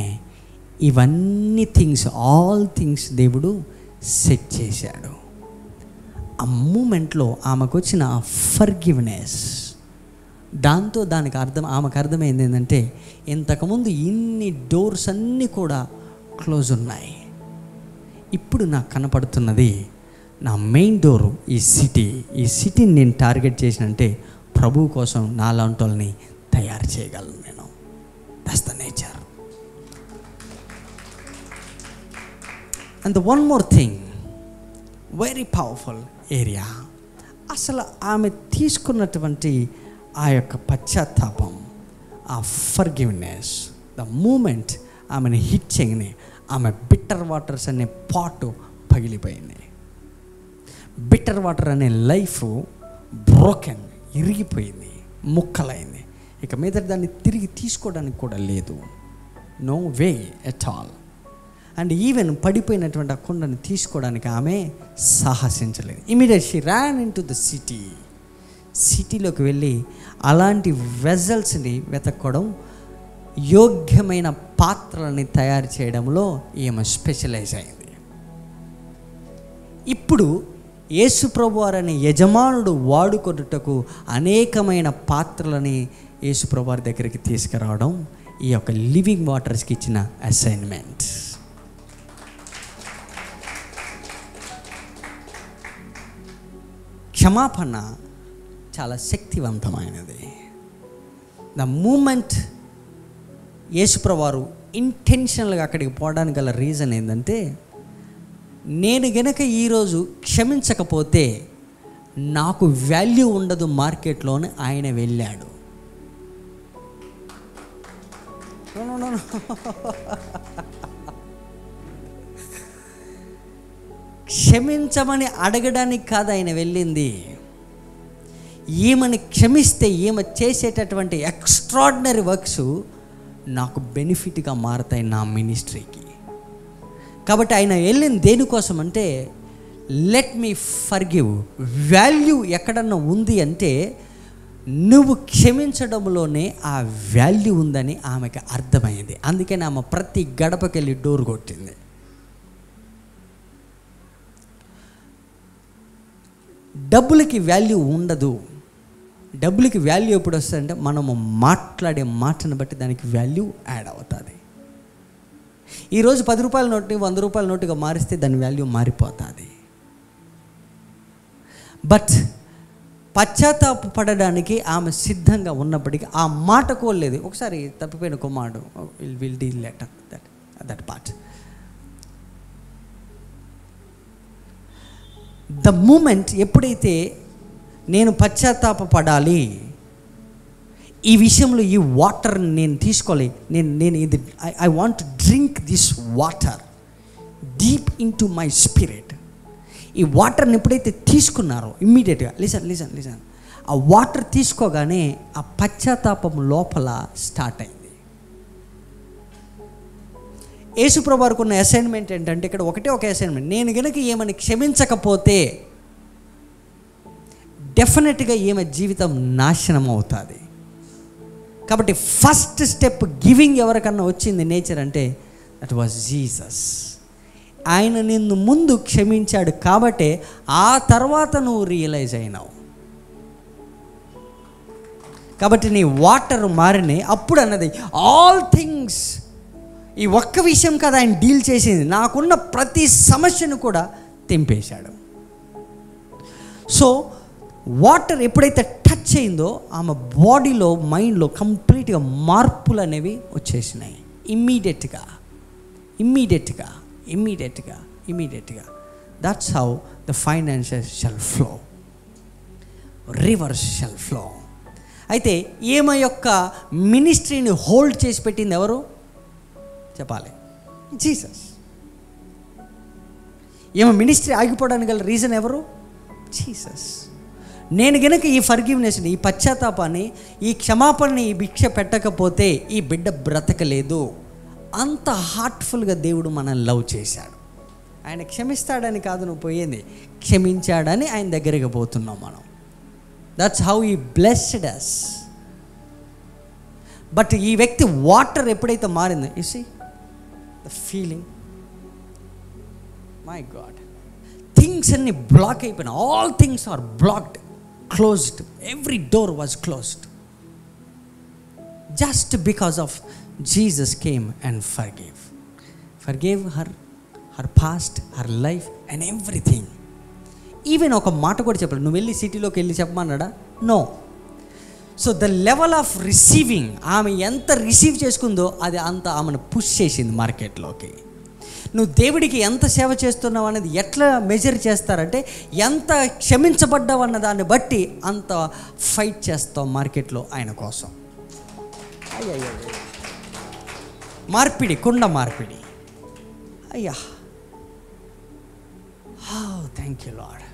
ఇవన్నీ ఆల్ థింగ్స్ దేవుడు సెట్ చేశాడు. ఆ మూమెంట్లో ఆమెకు వచ్చిన ఫర్గివ్నెస్, దాంతో ఆమెకు అర్థమైంది ఏంటంటే ఇంతకుముందు ఇన్ని డోర్స్ అన్నీ కూడా క్లోజ్ ఉన్నాయి. ఇప్పుడు నాకు కనపడుతున్నది నా మెయిన్ డోరు ఈ సిటీని నేను టార్గెట్ చేసినంటే ప్రభు కోసం నాలాంటి వాళ్ళని తయారు చేయగలను నేను. That's the nature. And the one more thing, very powerful area. అసలు ఆమె తీసుకున్నటువంటి ఆ యొక్క పశ్చాత్తాపం, ఆ ఫర్గివ్నెస్, ద మూమెంట్ ఆమెను హిట్ చేయని ఆమె బిట్టర్ వాటర్స్ అనే పాటు పగిలిపోయింది. బిట్టర్ వాటర్ అనే లైఫ్ బ్రోకెన్, ఇరిగిపోయింది, ముక్కలైంది. ఇక మీద దాన్ని తిరిగి తీసుకోవడానికి కూడా లేదు. No way at all. And even పడిపోయినటువంటి ఆ కొండను తీసుకోవడానికి ఆమె సాహసించలేదు. Immediate she ran in to the సిటీలోకి వెళ్ళి అలాంటి వెజల్స్ని వెతక్కోవడం, యోగ్యమైన పాత్రలని తయారు చేయడంలో ఈమె స్పెషలైజ్ అయింది. ఇప్పుడు యేసుప్రభు వారని యజమానుడు వాడుకొనుటకు అనేకమైన పాత్రలని యేసుప్రభు వారి దగ్గరికి తీసుకురావడం ఈ యొక్క లివింగ్ వాటర్స్కి ఇచ్చిన అసైన్మెంట్. క్షమాపణ చాలా శక్తివంతమైనది. ద మూమెంట్ యేసుప్రభు వారు ఇంటెన్షనల్గా అక్కడికి పోవడానికి గల రీజన్ ఏంటంటే, నేను గనక ఈరోజు క్షమించకపోతే నాకు వాల్యూ ఉండదు మార్కెట్లోనే ఆయన వెళ్ళాడు. క్షమించమని అడగడానికి కాదు ఆయన వెళ్ళింది. ఈమెని క్షమిస్తే ఈమె చేసేటటువంటి ఎక్స్ట్రాడినరీ వర్క్స్ నాకు బెనిఫిట్గా మారుతాయి నా మినిస్ట్రీకి. కాబట్టి ఆయన వెళ్ళింది దేనికోసం అంటే, లెట్ మీ ఫర్గివ్. వాల్యూ ఎక్కడన్నా ఉంది అంటే నువ్వు క్షమించడంలోనే ఆ వాల్యూ ఉందని ఆమెకి అర్థమైంది. అందుకని ఆమె ప్రతి గడపకి వెళ్ళి డోర్ కొట్టింది. డబ్బులకి వాల్యూ ఉండదు. డబ్బులకి వాల్యూ ఎప్పుడు వస్తుందంటే మనము మాట్లాడే మాటను బట్టి దానికి వాల్యూ యాడ్ అవుతుంది. ఈరోజు 10 రూపాయల నోట్ని 100 రూపాయల నోటుగా మారిస్తే దాని వాల్యూ మారిపోతుంది. బట్ పశ్చాత్తాప పడడానికి ఆమె సిద్ధంగా ఉన్నప్పటికీ ఆ మాట కోల్లేదు. ఒకసారి తప్పిపోయిన కుమారుడు will deal later that part. The moment ఎప్పుడైతే నేను పశ్చాత్తాప పడాలి, ఈ విషయంలో ఈ వాటర్ నేను తీసుకోవాలి, నేను ఇది I want to drink this water deep in to my spirit. ఈ వాటర్ని ఎప్పుడైతే తీసుకున్నారో ఇమ్మీడియట్గా లిసన్ ఆ వాటర్ తీసుకోగానే ఆ పశ్చాత్తాపం లోపల స్టార్ట్ అయింది. యేసుప్రభు వారికి ఉన్న అసైన్మెంట్ ఏంటంటే ఇక్కడ ఒక అసైన్మెంట్. నేను గనుక ఏమని క్షమించకపోతే డెఫినెట్గా ఏమ జీవితం నాశనం అవుతుంది. కాబట్టి ఫస్ట్ స్టెప్ గివింగ్ ఎవరికన్నా వచ్చింది నేచర్ అంటే దట్ వాజ్ జీసస్. ఆయన నిన్ను ముందు క్షమించాడు కాబట్టే ఆ తర్వాత నువ్వు రియలైజ్ అయినావు. కాబట్టి నీ వాటర్ మారినాయి. అప్పుడు అన్నది ఆల్ థింగ్స్, ఈ ఒక్క విషయం కదా ఆయన డీల్ చేసింది, నాకున్న ప్రతి సమస్యను కూడా తెంపేశాడు. సో వాటర్ ఎప్పుడైతే టచ్ అయిందో ఆమె బాడీలో మైండ్లో కంప్లీట్గా మార్పులు అనేవి వచ్చేసినాయి. ఇమ్మీడియట్గా that's how the financial shall flow, reverse shall flow. అయితే ఈమె యొక్క మినిస్ట్రీని హోల్డ్ చేసి పెట్టింది ఎవరు చెప్పాలి? జీసస్. ఈమె మినిస్ట్రీ ఆగిపోవడానికి గల రీజన్ ఎవరు? జీసస్. నేను గనక ఈ ఫర్గివ్నెస్ని, ఈ పశ్చాత్తాపాన్ని, ఈ క్షమాపణని, ఈ భిక్ష పెట్టకపోతే ఈ బిడ్డ బ్రతకలేదు. అంత హార్ట్ఫుల్గా దేవుడు మనల్ని లవ్ చేశాడు. ఆయన క్షమిస్తాడని కాదు నువ్వు పోయింది, క్షమించాడని ఆయన దగ్గరికి పోతున్నాం మనం. That's how he blessed us. But ఈ వ్యక్తి వాటర్ ఎప్పుడైతే మారిందో, you see the feeling, my God, things అన్ని బ్లాక్ అయిపోయినాయి. All things are blocked, closed, every door was closed, just because of Jesus came and forgave her past, her life and everything. Even ఒక మాట కూడా చెప్పలేదు. నువ్వు వెళ్ళి సిటీలోకి వెళ్ళి చెప్పమన్నాడా? No. So the level of receiving, ఆమె ఎంత రిసీవ్ చేసుకుందో అది అంత ఆమెను పుష్ చేసింది మార్కెట్లోకి. నువ్వు దేవుడికి ఎంత సేవ చేస్తున్నావు అనేది ఎట్లా మెజర్ చేస్తారంటే ఎంత క్షమించబడ్డావు అన్న దాన్ని బట్టి అంత ఫైట్ చేస్తావు మార్కెట్లో ఆయన కోసం. మార్పిడి, కుండ మార్పిడి. అయ్యా, థ్యాంక్ యూ లార్డ్.